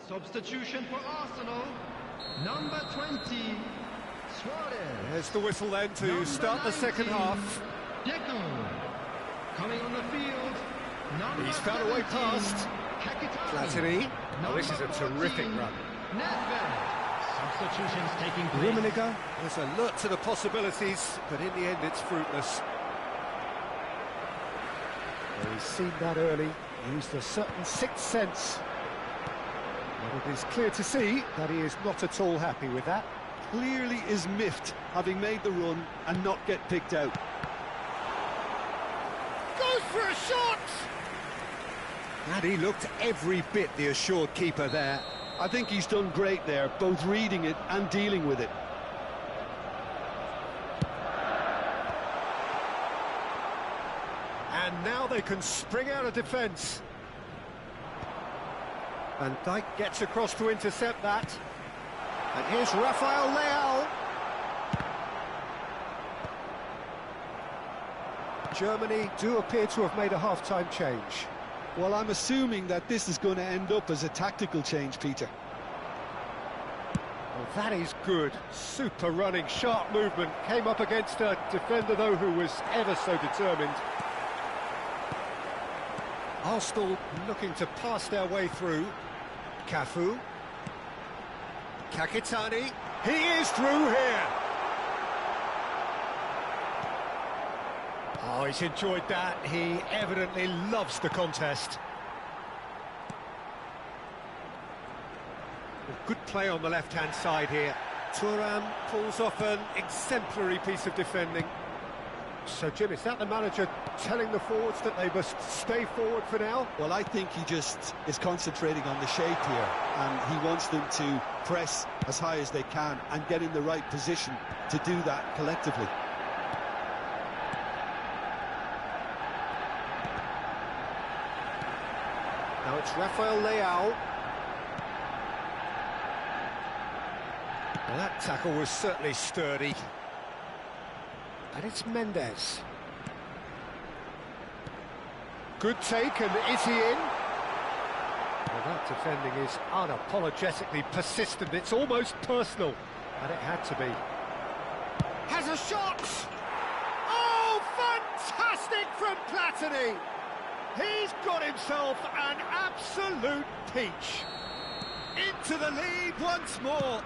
C: Substitution for Arsenal, number 20, Suarez.
A: There's the whistle then to start the second half.
C: Deco. Coming on the field, number
A: He's found a way past. Platini. Oh, this is a terrific run.
C: Nedved. Substitutions taking place.
A: Rummenigge was alert to the possibilities, but in the end it's fruitless. Well, he's seen that early, used a certain sixth sense. But it is clear to see that he is not at all happy with that.
B: Clearly is miffed, having made the run and not get picked out.
A: Goes for a shot! And he looked every bit the assured keeper there.
B: I think he's done great there, both reading it and dealing with it.
A: they can spring out of defence. And Dijk gets across to intercept that. And here's Rafael Leao. Germany do appear to have made a half-time change.
B: Well, I'm assuming that this is going to end up as a tactical change, Peter.
A: Well, that is good. Super running, sharp movement. Came up against a defender, though, who was ever so determined. Arsenal looking to pass their way through. Cafu. Kakitani. He is through here. Oh, he's enjoyed that. He evidently loves the contest. Good play on the left-hand side here. Thuram pulls off an exemplary piece of defending. So, Jim, is that the manager telling the forwards that they must stay forward for now?
B: Well, I think he just is concentrating on the shape here, and he wants them to press as high as they can and get in the right position to do that collectively.
A: Now it's Rafael Leao. Well, that tackle was certainly sturdy. And it's Mendes. Good take, and is he in? Well, that defending is unapologetically persistent. It's almost personal, and it had to be. Has a shot! Oh, fantastic from Platini! He's got himself an absolute peach. Into the lead once more.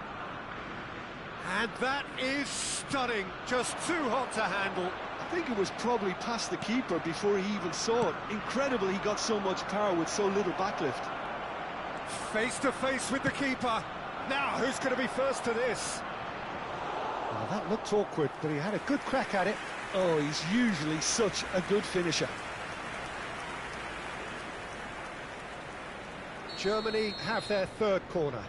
A: And that is stunning, just too hot to handle.
B: I think it was probably past the keeper before he even saw it. Incredible he got so much power with so little backlift.
A: Face to face with the keeper. Now, who's going to be first to this? Well, that looked awkward, but he had a good crack at it.
B: Oh, he's usually such a good finisher.
A: Germany have their third corner.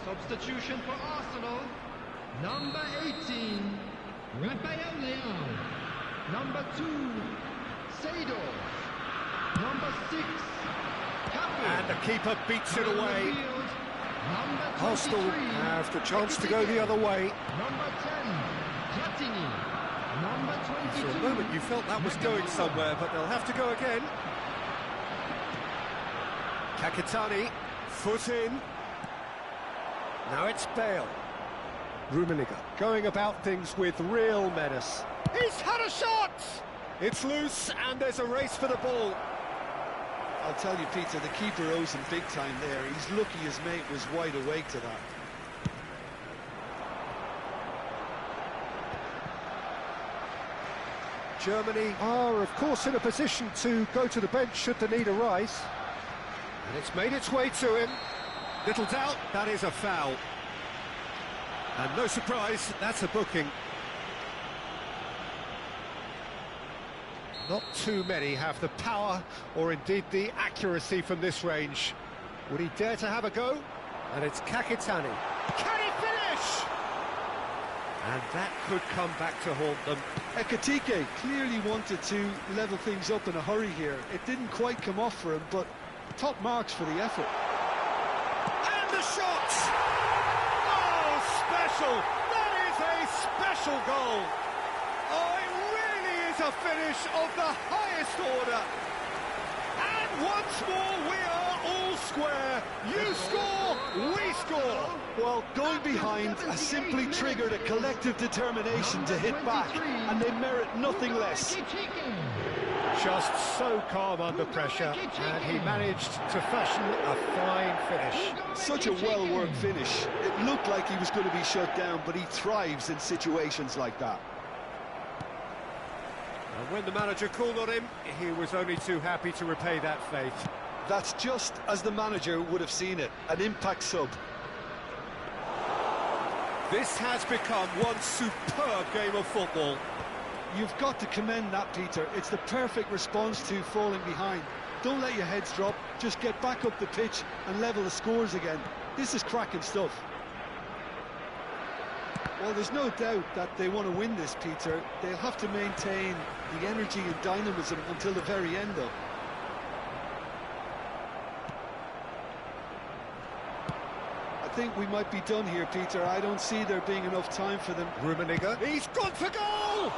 C: Substitution for Arsenal. Number 18, Rafael Leao. Number 2, Seedorf. Number 6, Cafu.
A: And the keeper beats it away.
C: Number 23,
A: Arsenal have the chance to go the other way.
C: Number 10, Platini. Number 22.
A: For a moment you felt that was going somewhere, but they'll have to go again. Kakitani, foot in. Now it's Bale. Rummenigge going about things with real menace. He's had a shot! It's loose, and there's a race for the ball.
B: I'll tell you, Peter, the keeper owes him big time there. He's lucky his mate was wide awake to that.
A: Germany are, of course, in a position to go to the bench should the need arise. And it's made its way to him. Little doubt, that is a foul. And no surprise, that's a booking. Not too many have the power or indeed the accuracy from this range. Would he dare to have a go? And it's Kakitani. Can he finish? And that could come back to haunt them.
B: Ekitike clearly wanted to level things up in a hurry here. It didn't quite come off for him, but top marks for the effort.
A: And the shot! Oh, special! That is a special goal! Oh, it really is a finish of the highest order. And once more we are all square. You score, we score.
B: Well, going behind has simply triggered a collective determination to hit back, and they merit nothing less.
A: Just so calm under pressure, and he managed to fashion a fine finish.
B: Such a well-worked finish. It looked like he was going to be shut down, but he thrives in situations like that.
A: And when the manager called on him, he was only too happy to repay that faith.
B: That's just as the manager would have seen it, an impact sub.
A: This has become one superb game of football.
B: You've got to commend that, Peter. It's the perfect response to falling behind. Don't let your heads drop, just get back up the pitch and level the scores again. This is cracking stuff. Well, there's no doubt that they want to win this, Peter. They'll have to maintain the energy and dynamism until the very end, though. I think we might be done here, Peter. I don't see there being enough time for them.
A: Rummenigge, he's gone for goal!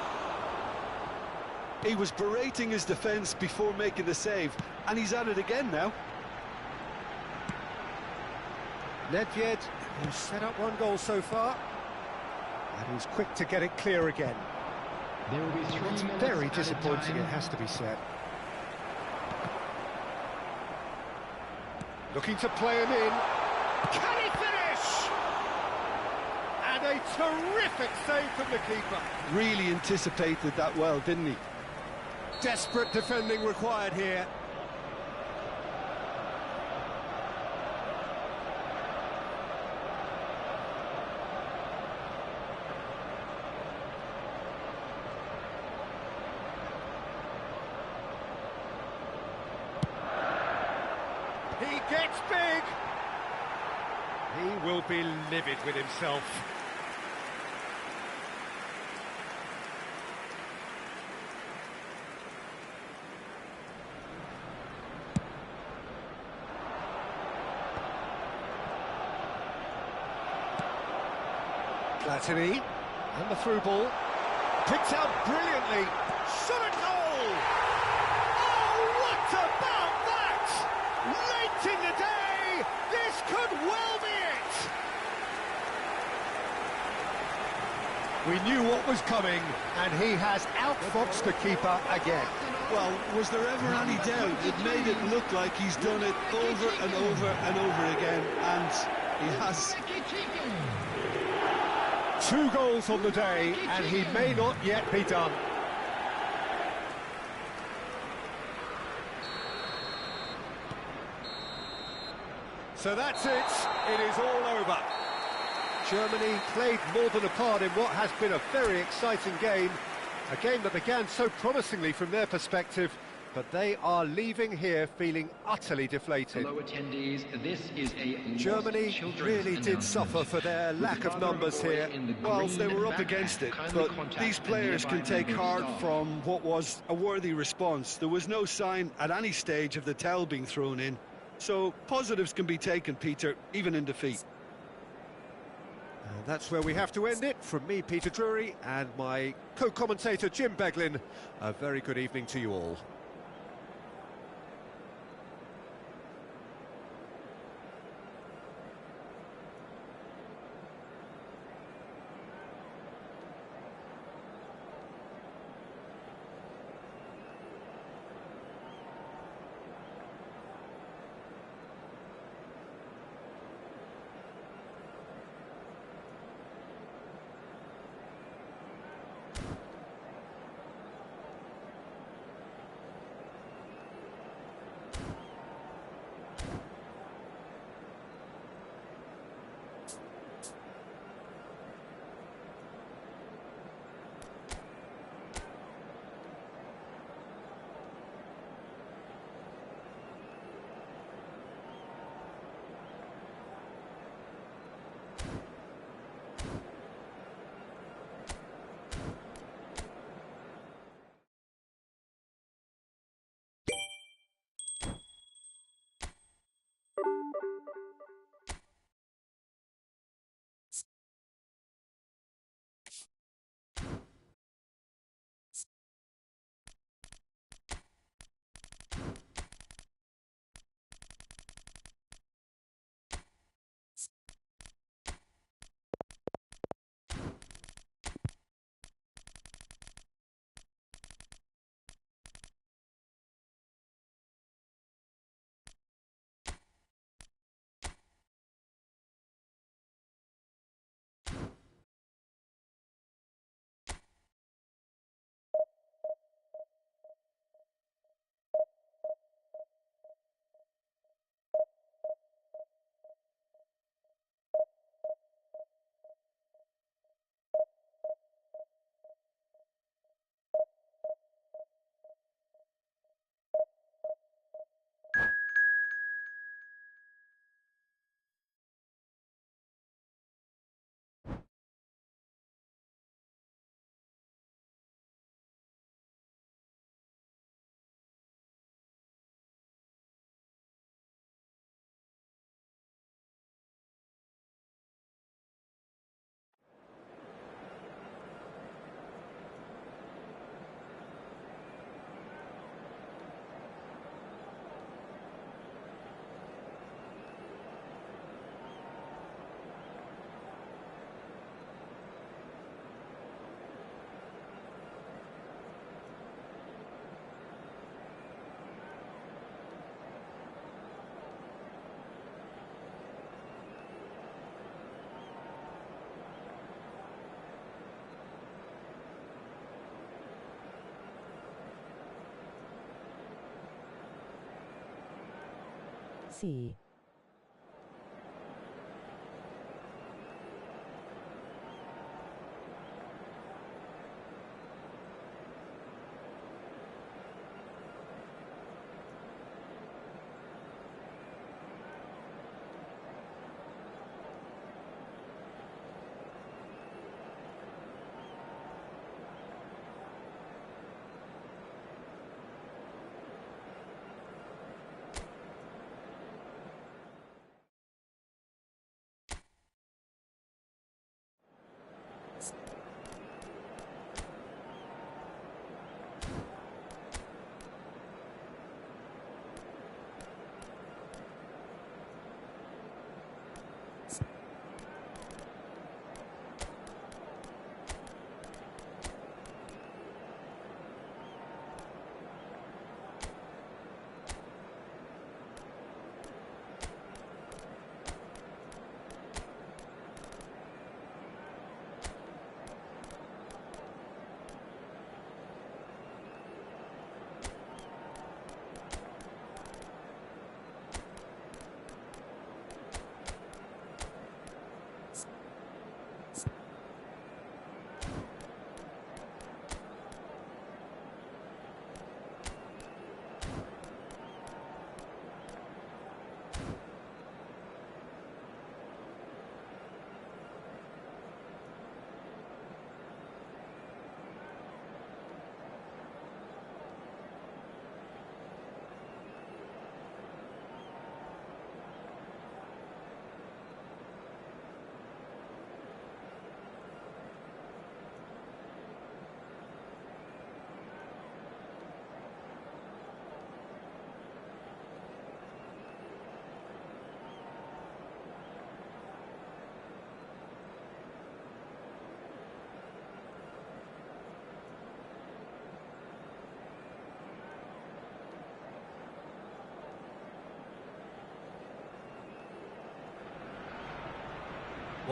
B: He was berating his defence before making the save, and he's at it again now.
A: Nedved, who's set up one goal so far, and he's quick to get it clear again.
C: There will be 3
A: It's
C: minutes
A: very
C: at a
A: disappointing,
C: time.
A: it has to be said. Looking to play him in. Can he finish? And a terrific save from the keeper.
B: Really anticipated that well, didn't he?
A: Desperate defending required here. He gets big. He will be livid with himself. Platini, and the through ball, picked out brilliantly, shot at goal! Oh, what about that? Late in the day, this could well be it! We knew what was coming, and he has outfoxed the keeper again.
B: Well, was there ever any doubt? It made it look like he's done it over and over and over again, and he has.
A: 2 goals on the day, and he may not yet be done. So that's it. It is all over. Germany played more than a part in what has been a very exciting game. A game that began so promisingly from their perspective, but they are leaving here feeling utterly deflated.
D: Hello attendees, this is a
A: Germany really did suffer for their lack of numbers here.
B: Well, they were up against it, but these players can take heart from what was a worthy response. There was no sign at any stage of the towel being thrown in. So positives can be taken, Peter, even in defeat.
A: And that's where we have to end it. From me, Peter Drury, and my co-commentator, Jim Beglin. A very good evening to you all.
E: 4Well,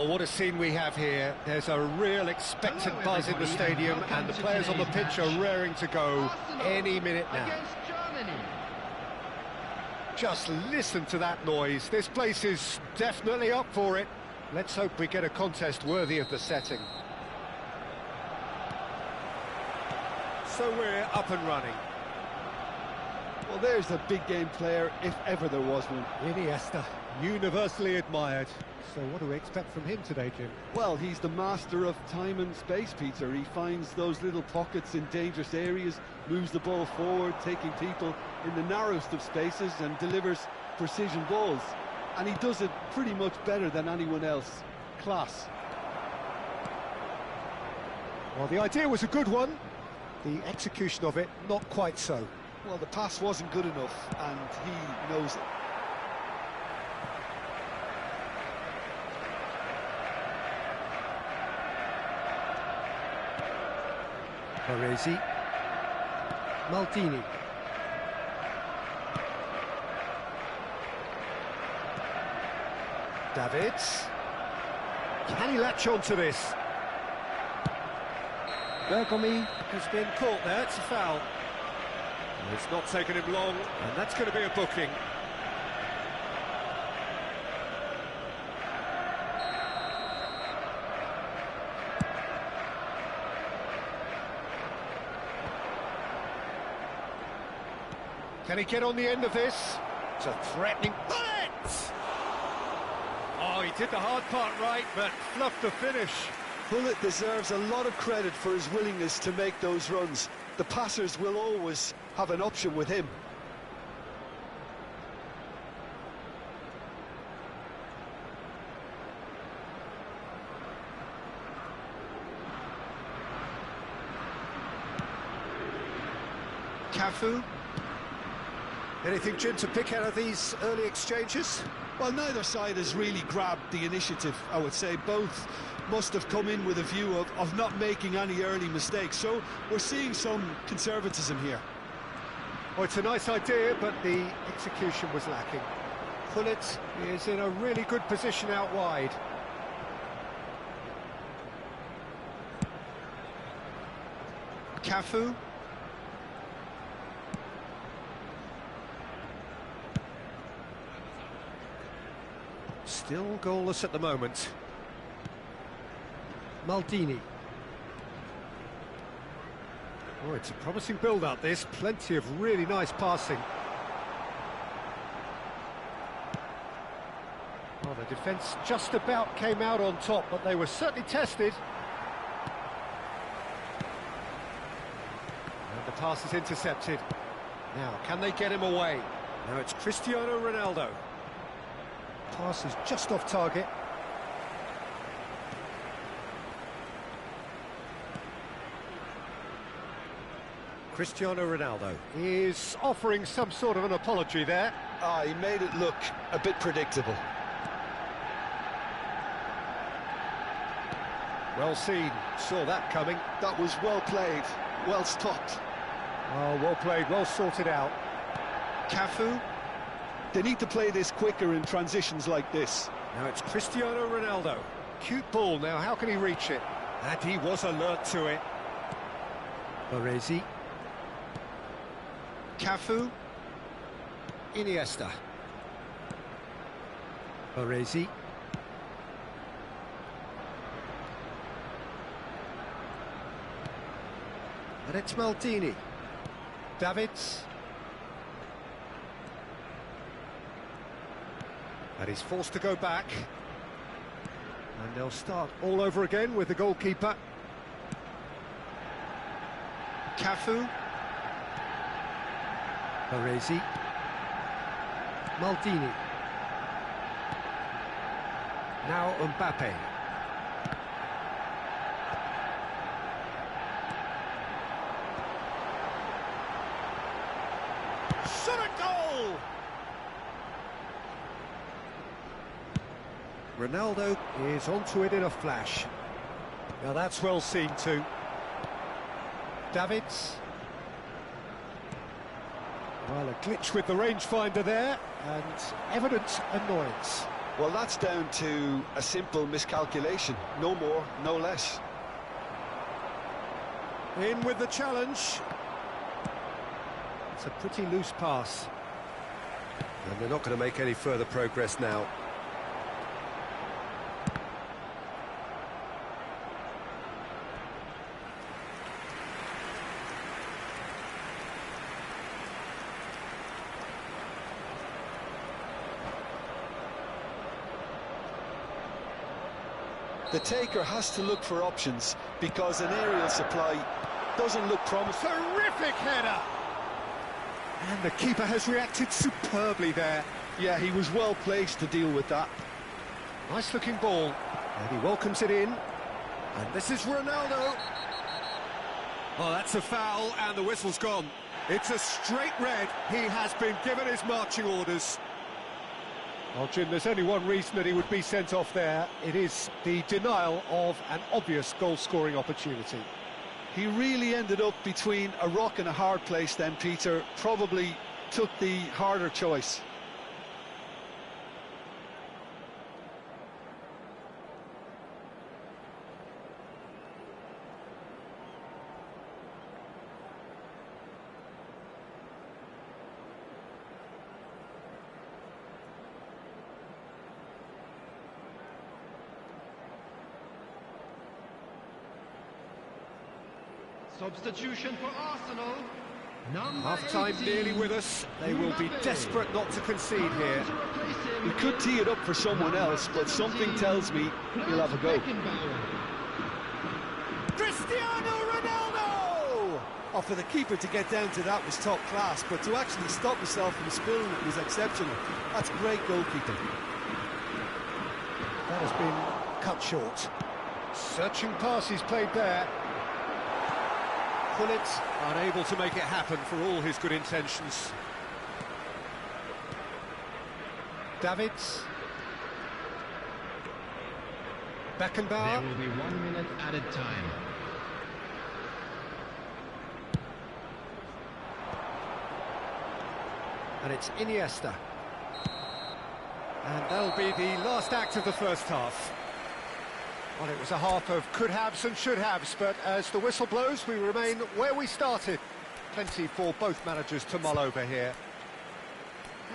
A: what a scene we have here. There's a real expectant buzz in the stadium, and the players on the pitch are raring to go any minute now. Just listen to that noise. This place is definitely up for it. Let's hope we get a contest worthy of the setting. So we're up and running.
B: Well, there's a big game player, if ever there was one.
A: Iniesta, universally admired. So what do we expect from him today, Jim?
B: Well, he's the master of time and space, Peter. He finds those little pockets in dangerous areas, moves the ball forward, taking people in the narrowest of spaces and delivers precision balls. And he does it pretty much better than anyone else. Class.
A: Well, the idea was a good one. The execution of it, not quite so.
B: Well, the pass wasn't good enough, and he knows it.
A: Paresi, Maldini, Davids, can he latch on to this? Bergomi has been caught there, it's a foul. It's not taken him long, and that's going to be a booking. Can he get on the end of this? It's a threatening bullet! Oh, he did the hard part right, but fluffed the finish.
B: Bullet deserves a lot of credit for his willingness to make those runs. The passers will always have an option with him.
A: Cafu. Anything, Jim, to pick out of these early exchanges?
B: Well, neither side has really grabbed the initiative, I would say. Both must have come in with a view of not making any early mistakes. So we're seeing some conservatism here.
A: Well, it's a nice idea, but the execution was lacking. Pullet is in a really good position out wide. Cafu. Still goalless at the moment. Maldini. Oh, it's a promising build-up, this. Plenty of really nice passing. Well, the defence just about came out on top, but they were certainly tested. And the pass is intercepted. Now, can they get him away? Now it's Cristiano Ronaldo. Pass is just off target. Cristiano Ronaldo is offering some sort of an apology there.
B: Ah, he made it look a bit predictable.
A: Well seen, saw that coming.
B: That was well played, well stopped.
A: Oh, well played, well sorted out.
B: Cafu, they need to play this quicker in transitions like this.
A: Now it's Cristiano Ronaldo. Cute ball now, how can he reach it? And he was alert to it. Baresi. Cafu. Iniesta. Baresi. And it's Maldini. Davids. And he's forced to go back. And they'll start all over again with the goalkeeper. Cafu. Baresi. Maldini. Now Mbappe. Shot a goal! Ronaldo is onto it in a flash. Now that's well seen too. Davids. Well, a glitch with the rangefinder there, and evident annoyance.
B: Well, that's down to a simple miscalculation. No more, no less.
A: In with the challenge. It's a pretty loose pass. And they're not going to make any further progress now.
B: The taker has to look for options because an aerial supply doesn't look promising.
A: Terrific header! And the keeper has reacted superbly there.
B: Yeah, he was well placed to deal with that.
A: Nice looking ball. And he welcomes it in. And this is Ronaldo. Oh, that's a foul, and the whistle's gone. It's a straight red. He has been given his marching orders. Well, Jim, there's only one reason that he would be sent off there. It is the denial of an obvious goal-scoring opportunity.
B: He really ended up between a rock and a hard place then, Peter. Probably took the harder choice.
C: Substitution for Arsenal.
A: Half-time nearly with us. They will be desperate not to concede here.
B: He could tee it up for someone else, but something tells me he'll have a go.
A: Cristiano Ronaldo!
E: Oh, for the keeper to get down to that was top class, but to actually stop himself from spilling it was exceptional. That's great goalkeeping.
A: That has been cut short. Searching pass he's played there. Gullit unable to make it happen for all his good intentions. Davids. Beckenbauer.
C: There will be 1 minute added time.
A: And it's Iniesta. And that'll be the last act of the first half. Well, it was a half of could-haves and should-haves, but as the whistle blows, we remain where we started. Plenty for both managers to mull over here.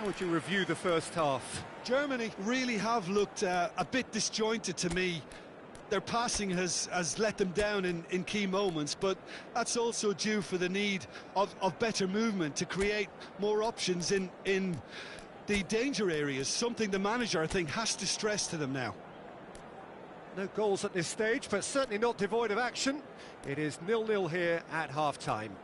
A: How would you review the first half?
B: Germany really have looked a bit disjointed to me. Their passing has let them down in key moments, but that's also due for the need of better movement to create more options in the danger areas, something the manager, I think, has to stress to them now.
A: No goals at this stage, but certainly not devoid of action. It is 0-0 here at half-time.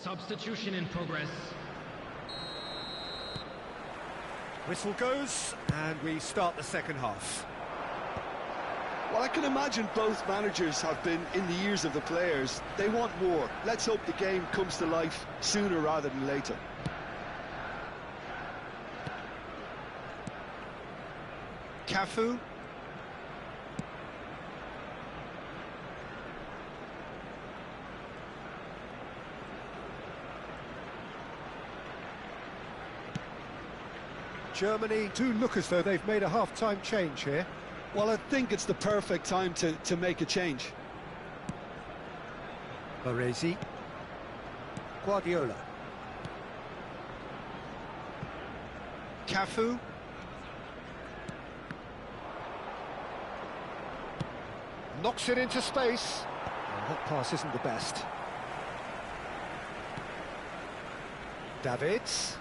C: Substitution in progress.
A: Whistle goes, and we start the second half.
B: Well, I can imagine both managers have been in the ears of the players. They want more. Let's hope the game comes to life sooner rather than later.
A: Cafu. Germany do look as though they've made a half-time change here.
B: Well, I think it's the perfect time to make a change.
A: Baresi. Guardiola. Cafu. Knocks it into space. And that pass isn't the best. Davids.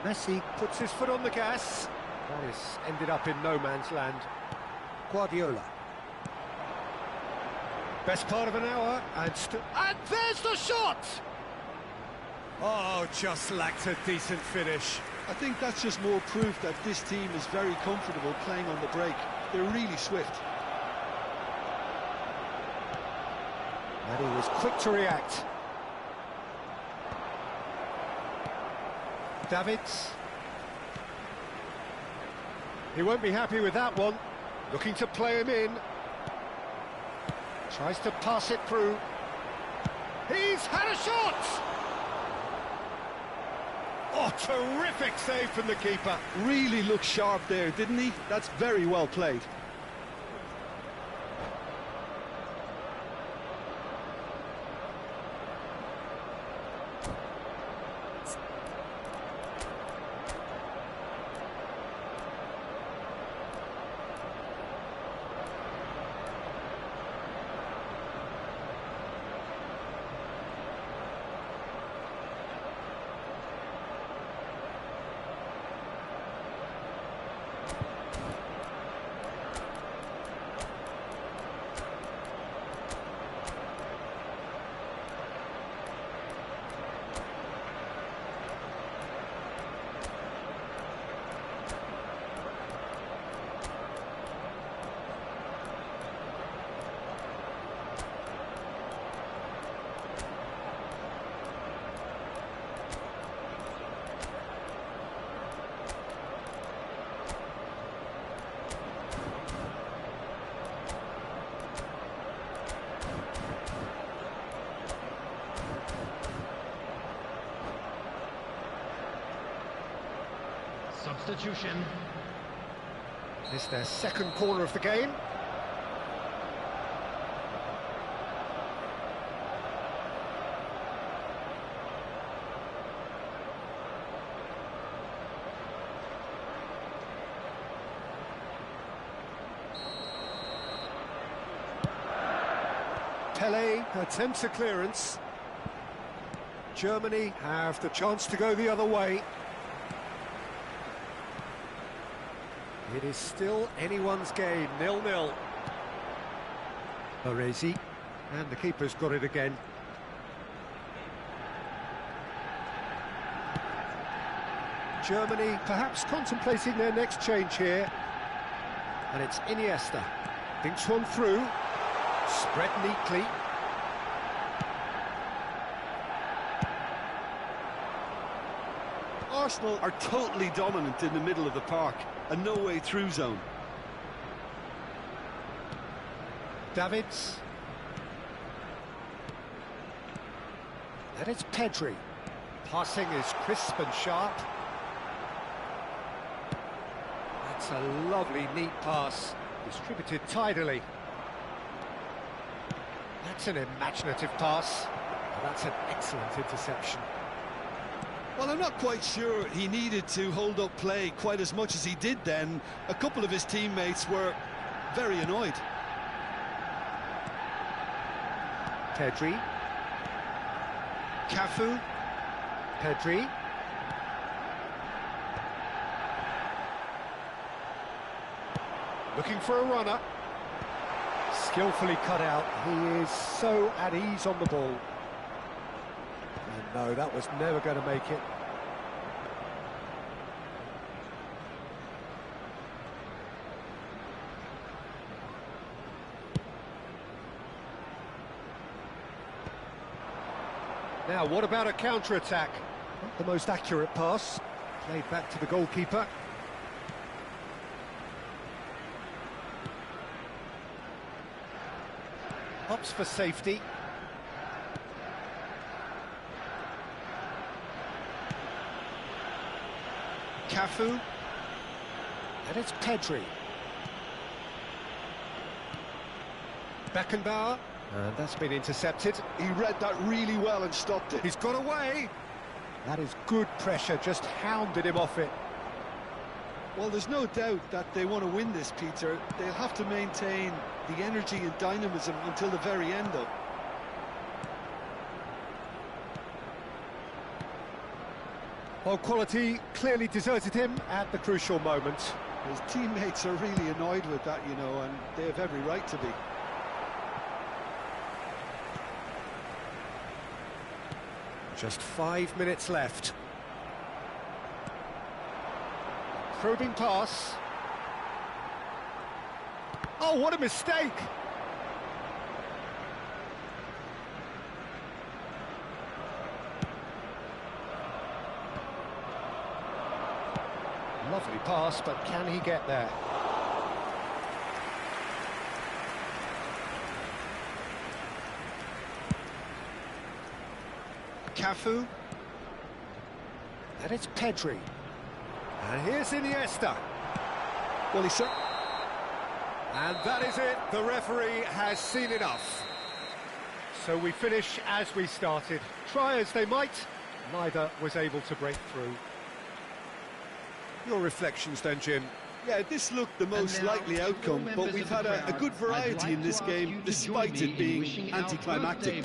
A: Messi puts his foot on the gas. This ended up in no man's land. Guardiola. Best part of an hour, and there's the shot! Oh, just lacked a decent finish.
B: I think that's just more proof that this team is very comfortable playing on the break. They're really swift.
A: And he was quick to react. Davids. He won't be happy with that one. Looking to play him in. Tries to pass it through. He's had a shot! Oh, terrific save from the keeper.
B: Really looked sharp there, didn't he? That's very well played.
C: Substitution.
A: This is their second corner of the game. Pele attempts a clearance. Germany have the chance to go the other way. It is still anyone's game, 0-0. Baresi, and the keeper's got it again. Germany perhaps contemplating their next change here. And it's Iniesta. Thinks one through. Spread neatly. Oh,
B: Arsenal are totally dominant in the middle of the park, a no-way through zone.
A: Davids. And it's Pedri. Passing is crisp and sharp. That's a lovely, neat pass, distributed tidily. That's an imaginative pass. And that's an excellent interception.
B: Well, I'm not quite sure he needed to hold up play quite as much as he did then. A couple of his teammates were very annoyed.
A: Pedri. Cafu. Pedri. Looking for a runner. Skillfully cut out. He is so at ease on the ball. And no, that was never going to make it. Now, what about a counter-attack? Not the most accurate pass. Played back to the goalkeeper. Opts for safety. Cafu. And it's Pedri. Beckenbauer. And that's been intercepted.
B: He read that really well and stopped it.
A: He's got away. That is good pressure, just hounded him off it.
B: Well, there's no doubt that they want to win this, Peter. They'll have to maintain the energy and dynamism until the very end, though.
A: Well, quality clearly deserted him at the crucial moment.
B: His teammates are really annoyed with that, you know, and they have every right to be.
A: Just 5 minutes left. Probing pass. Oh, what a mistake! Lovely pass, but can he get there? Cafu. And it's Pedri. And here's Iniesta.
B: Well, he said...
A: And that is it. The referee has seen enough. So we finish as we started. Try as they might, neither was able to break through. Your reflections then, Jim?
B: Yeah, this looked the most likely outcome, but we've had a good variety in this game, despite it being anticlimactic.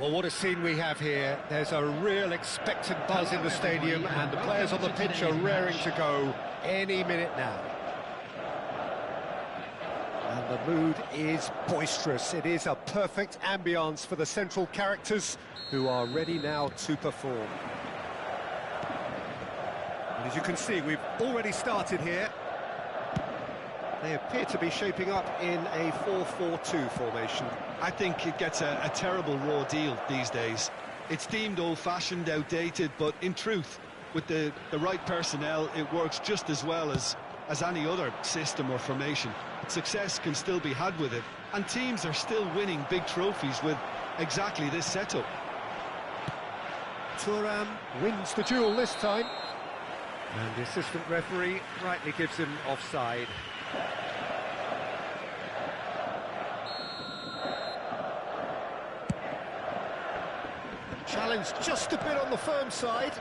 A: Well, what a scene we have here. There's a real expectant buzz in the stadium, and the players on the pitch are raring to go any minute now. And the mood is boisterous. It is a perfect ambience for the central characters who are ready now to perform. And as you can see, we've already started here. They appear to be shaping up in a 4-4-2 formation.
B: I think it gets a terrible raw deal these days. It's deemed old-fashioned, outdated, but in truth, with the right personnel, it works just as well as any other system or formation. Success can still be had with it, and teams are still winning big trophies with exactly this setup.
A: Thuram wins the duel this time, and the assistant referee rightly gives him offside. Challenge just a bit on the firm side.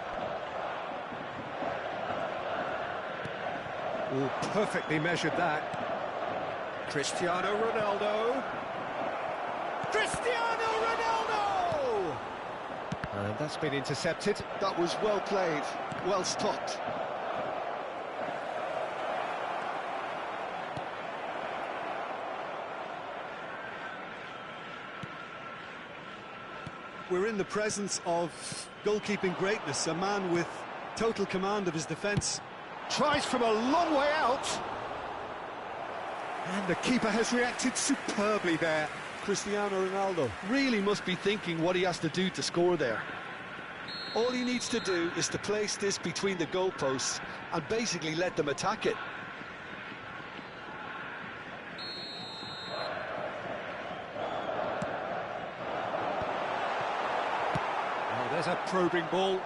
A: Oh, perfectly measured that. Cristiano Ronaldo. Cristiano Ronaldo! And that's been intercepted.
B: That was well played, well stopped.
E: We're in the presence of goalkeeping greatness, a man with total command of his defence.
A: Tries from a long way out. And the keeper has reacted superbly there.
E: Cristiano Ronaldo.
B: Really must be thinking what he has to do to score there.
E: All he needs to do is to place this between the goalposts and basically let them attack it.
A: Oh, there's a probing ball.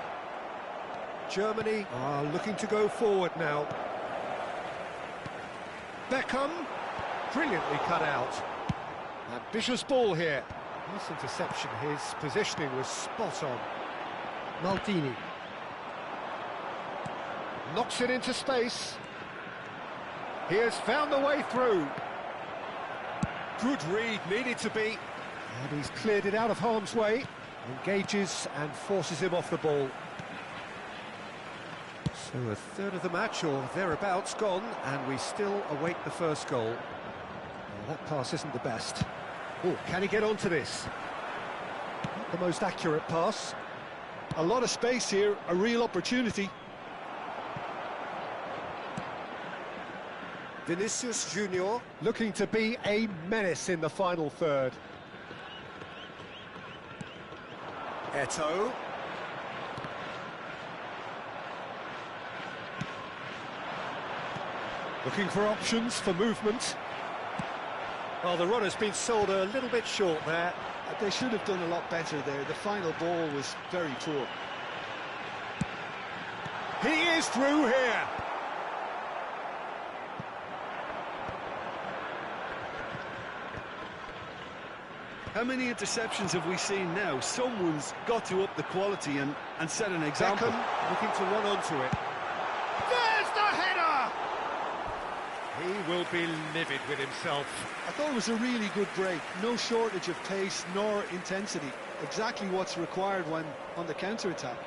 A: Germany are looking to go forward now. Beckham, brilliantly cut out. Ambitious ball here. Nice interception, his positioning was spot on. Maldini. Knocks it into space. He has found the way through. Good read, needed to be. And he's cleared it out of harm's way. Engages and forces him off the ball. So a third of the match, or thereabouts, gone, and we still await the first goal. Well, that pass isn't the best. Oh, can he get onto this? Not the most accurate pass.
E: A lot of space here, a real opportunity. Vinicius Junior
A: looking to be a menace in the final third.
E: Eto'o.
A: Looking for options for movement. Well, the runner's been sold a little bit short there.
E: They should have done a lot better there. The final ball was very poor.
A: He is through here.
B: How many interceptions have we seen now? Someone's got to up the quality and set an example.
A: Beckham looking to run onto it. There's the header! He will be livid with himself.
E: I thought it was a really good break. No shortage of pace nor intensity. Exactly what's required when on the counter-attack.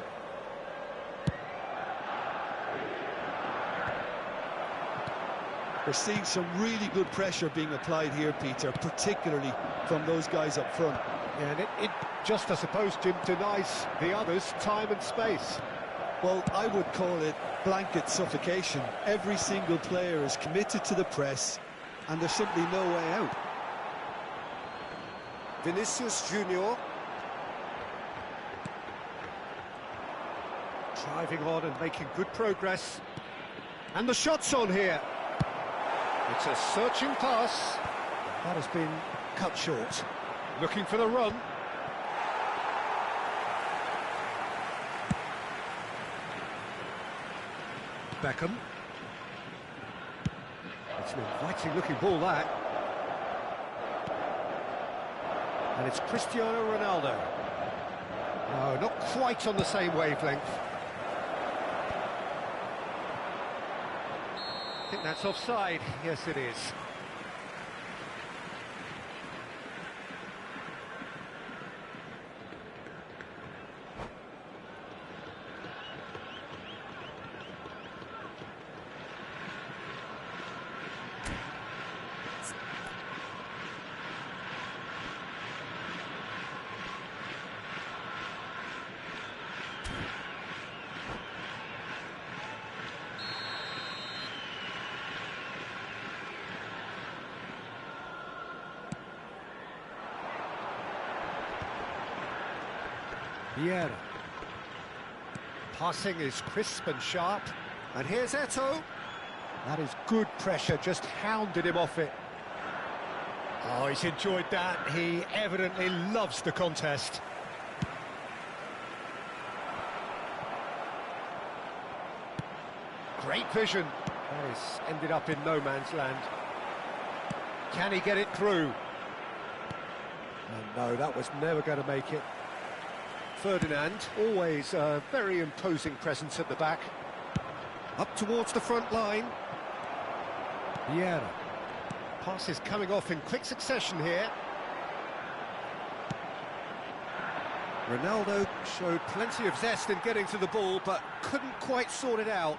E: We're seeing some really good pressure being applied here, Peter, particularly from those guys up front.
A: Yeah, and it just, I suppose, Jim, denies the others time and space.
E: Well, I would call it blanket suffocation. Every single player is committed to the press, and there's simply no way out. Vinicius Junior.
A: Driving on and making good progress. And the shot's on here. It's a searching pass. That has been cut short. Looking for the run. Beckham. It's an inviting looking ball, that. And it's Cristiano Ronaldo. No, not quite on the same wavelength. I think that's offside. Yes, it is. Vieira. Passing is crisp and sharp. And here's Eto'o. That is good pressure, just hounded him off it. Oh, he's enjoyed that. He evidently loves the contest. Great vision. That is ended up in no man's land. Can he get it through? No, that was never going to make it. Ferdinand, always a very imposing presence at the back. Up towards the front line. Vieira. Pass is coming off in quick succession here. Ronaldo showed plenty of zest in getting to the ball, but couldn't quite sort it out.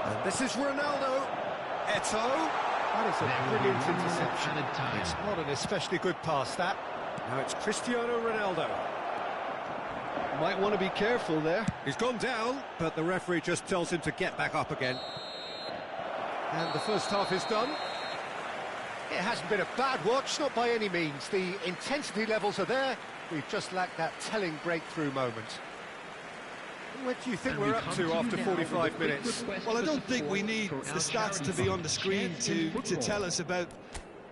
A: And this is Ronaldo. Eto'o. That is a brilliant interception. It's not an especially good pass, that. Now it's Cristiano Ronaldo.
B: Might want to be careful there.
A: He's gone down, but the referee just tells him to get back up again. And the first half is done. It hasn't been a bad watch, not by any means. The intensity levels are there. We've just lacked that telling breakthrough moment. What do you think we're up to after 45 minutes?
B: Well, I don't think we need the stats to be on the screen to tell us about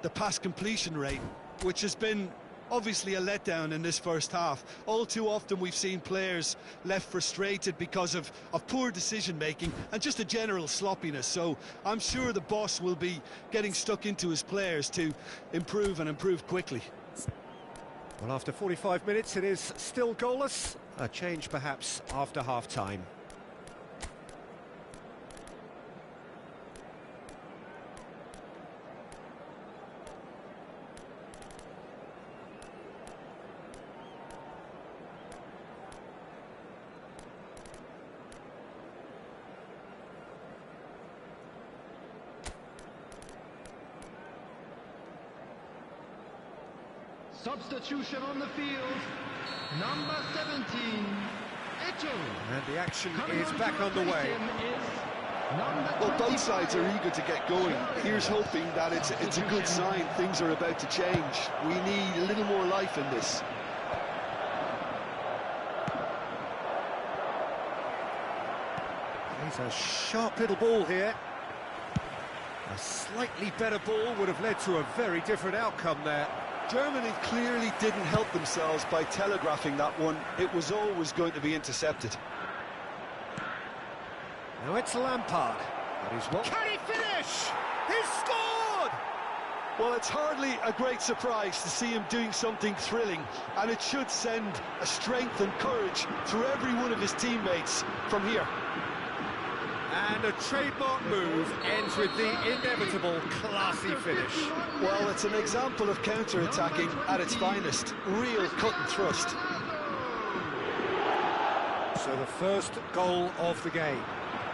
B: the pass completion rate, which has been obviously a letdown in this first half. All too often we've seen players left frustrated because of poor decision-making and just a general sloppiness. So I'm sure the boss will be getting stuck into his players to improve and improve quickly.
A: Well, after 45 minutes, it is still goalless. A change, perhaps, after half-time.
C: Substitution on the field, number 17, Eto'o.
A: And the action is back on the way.
B: Well, both sides are eager to get going. Here's hoping that it's a good sign. Things are about to change. We need a little more life in this.
A: He's a sharp little ball here. A slightly better ball would have led to a very different outcome there.
B: Germany clearly didn't help themselves by telegraphing that one. It was always going to be intercepted.
A: Now it's Lampard. That is what... Can he finish? He's scored!
B: Well, it's hardly a great surprise to see him doing something thrilling, and it should send a strength and courage through every one of his teammates from here.
A: And a trademark move ends with the inevitable classy finish.
B: Well, it's an example of counter-attacking at its finest. Real cut and thrust.
A: So the first goal of the game.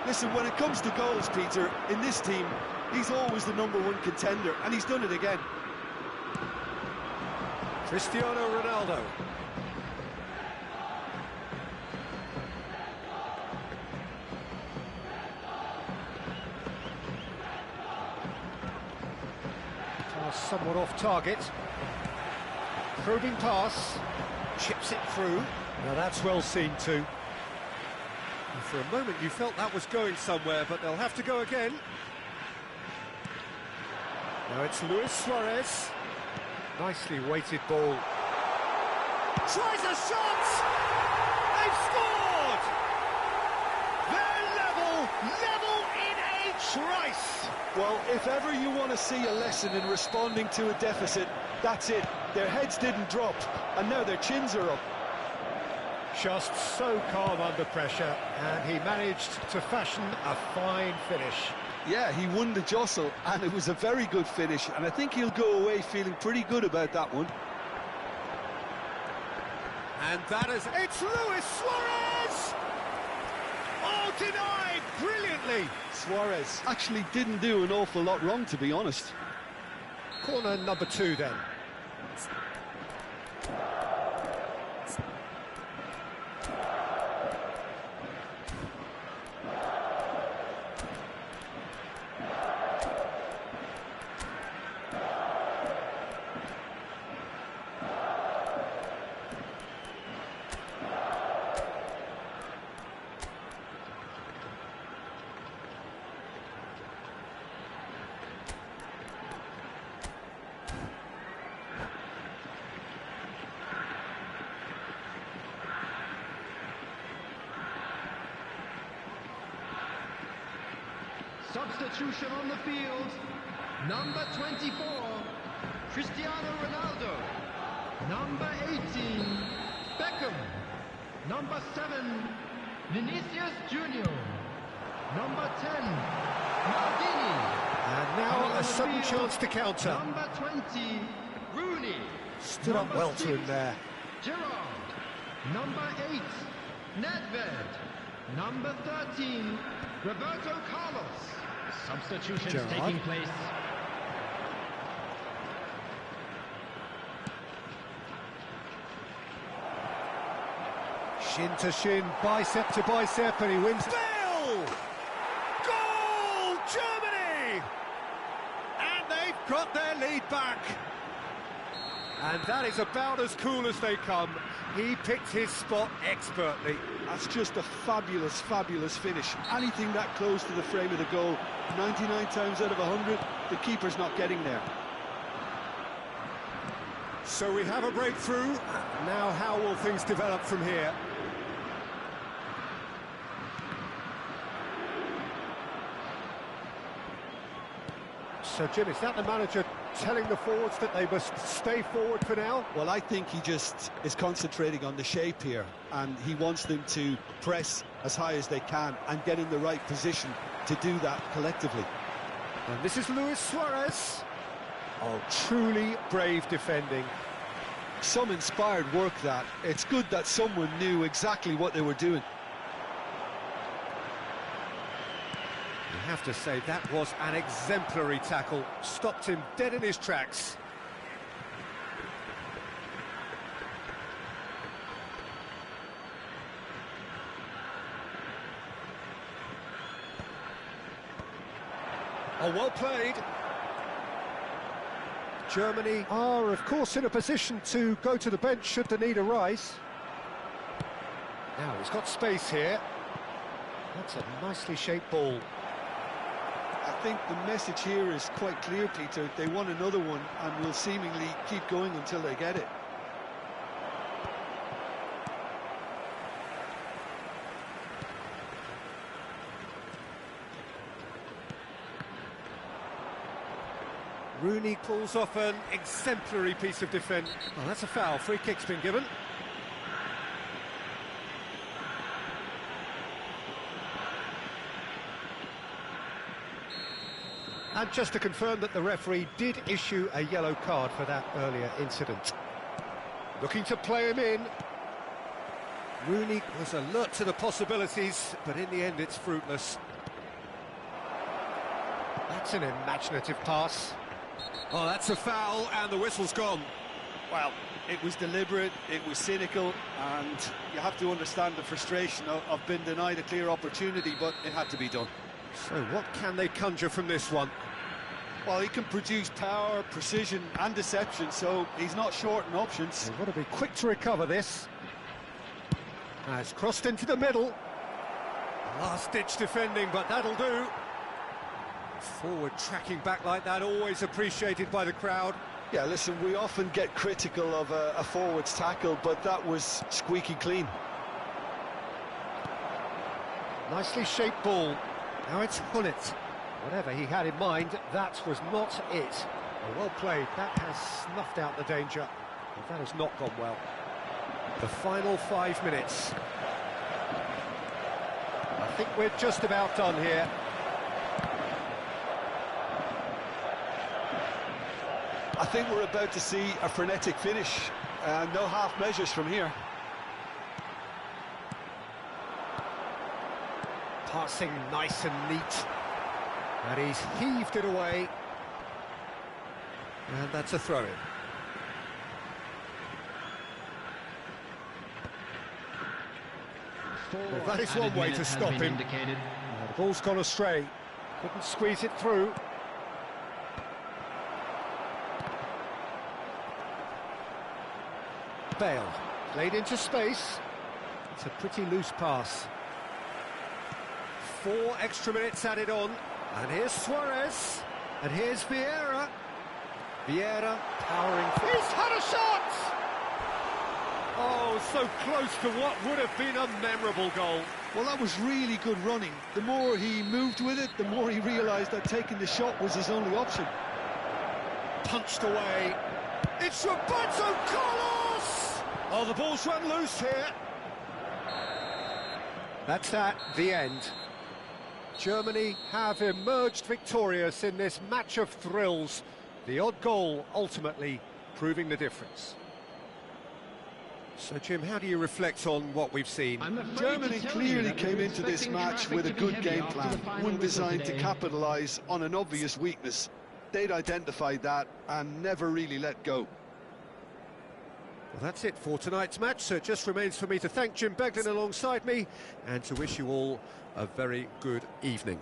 B: Listen, when it comes to goals, Peter, in this team, he's always the #1 contender, and he's done it again.
A: Cristiano Ronaldo. Somewhat off target. Probing pass. Chips it through. Now that's well seen too. And for a moment you felt that was going somewhere, but they'll have to go again. Now it's Luis Suarez. Nicely weighted ball. Tries a shot! They've scored! They're level in a trice!
B: Well, if ever you want to see a lesson in responding to a deficit, that's it. Their heads didn't drop, and now their chins are up.
A: Just so calm under pressure, and he managed to fashion a fine finish.
B: Yeah, he won the jostle, and it was a very good finish, and I think he'll go away feeling pretty good about that one.
A: And that is... It's Luis Suarez! Oh, denied brilliantly!
B: Suarez actually didn't do an awful lot wrong, to be honest.
A: Corner number 2 then.
C: substitution on the field. Number 24, Cristiano Ronaldo. Number 18, Beckham. Number 7, Vinicius Junior. Number 10, Maldini.
A: And now a sudden chance to counter.
C: Number 20, Rooney.
A: Stood up well to him there.
C: Gerrard. Number 8, Nedved. Number 13, Roberto Carlos. Substitutions
A: Gerrard.
C: taking place.
A: Shin to shin, bicep to bicep, and he wins. Bale! Goal! Germany! And they've got their lead back. And that is about as cool as they come. He picked his spot expertly.
E: That's just a fabulous, fabulous finish. Anything that close to the frame of the goal, 99 times out of 100, the keeper's not getting there.
A: So we have a breakthrough. Now how will things develop from here? So, Jim, is that the manager telling the forwards that they must stay forward for now?
E: Well, I think he just is concentrating on the shape here, and he wants them to press as high as they can and get in the right position to do that collectively.
A: And this is Luis Suarez. Oh, truly brave defending.
E: Some inspired work, that. It's good that someone knew exactly what they were doing.
A: You have to say that was an exemplary tackle. Stopped him dead in his tracks. Oh, well played. Germany are, of course, in a position to go to the bench should the need arise. Now, he's got space here. That's a nicely shaped ball.
E: I think the message here is quite clear, Peter. They want another one and will seemingly keep going until they get it.
A: Rooney pulls off an exemplary piece of defence. Oh, that's a foul. Free kick's been given. And just to confirm that the referee did issue a yellow card for that earlier incident. Looking to play him in. Rooney was alert to the possibilities, but in the end it's fruitless. That's an imaginative pass. Oh, that's a foul, and the whistle's gone.
E: Well, it was deliberate, it was cynical, and you have to understand the frustration of being denied a clear opportunity, but it had to be done.
A: So what can they conjure from this one?
E: Well, he can produce power, precision and deception, so he's not short in options.
A: They've got to be quick to recover this. It's crossed into the middle. Last-ditch defending, but that'll do. Forward tracking back like that, always appreciated by the crowd.
E: Yeah, listen, we often get critical of a forward's tackle, but that was squeaky clean.
A: Nicely shaped ball. Now it's Hullet. Whatever he had in mind, that was not it. Well played. That has snuffed out the danger. But that has not gone well. The final 5 minutes. I think we're just about done here.
E: I think we're about to see a frenetic finish. No half measures from here.
A: Passing nice and neat. And he's heaved it away. And that's a throw-in. Well, that is one way to stop him. The ball's gone astray. Couldn't squeeze it through. Bale, played into space. It's a pretty loose pass. 4 extra minutes added on. And here's Suarez. And here's Vieira. Vieira powering. He's had a shot! Oh, so close to what would have been a memorable goal.
E: Well, that was really good running. The more he moved with it, the more he realised that taking the shot was his only option.
A: Punched away. It's Roberto Carlos! Oh, the ball's run loose here. That's the end. Germany have emerged victorious in this match of thrills. The odd goal ultimately proving the difference. So, Jim, how do you reflect on what we've seen?
E: Germany clearly came into this match with a good game plan, one designed to capitalise on an obvious weakness. They'd identified that and never really let go.
A: Well, that's it for tonight's match, so it just remains for me to thank Jim Beglin alongside me and to wish you all a very good evening.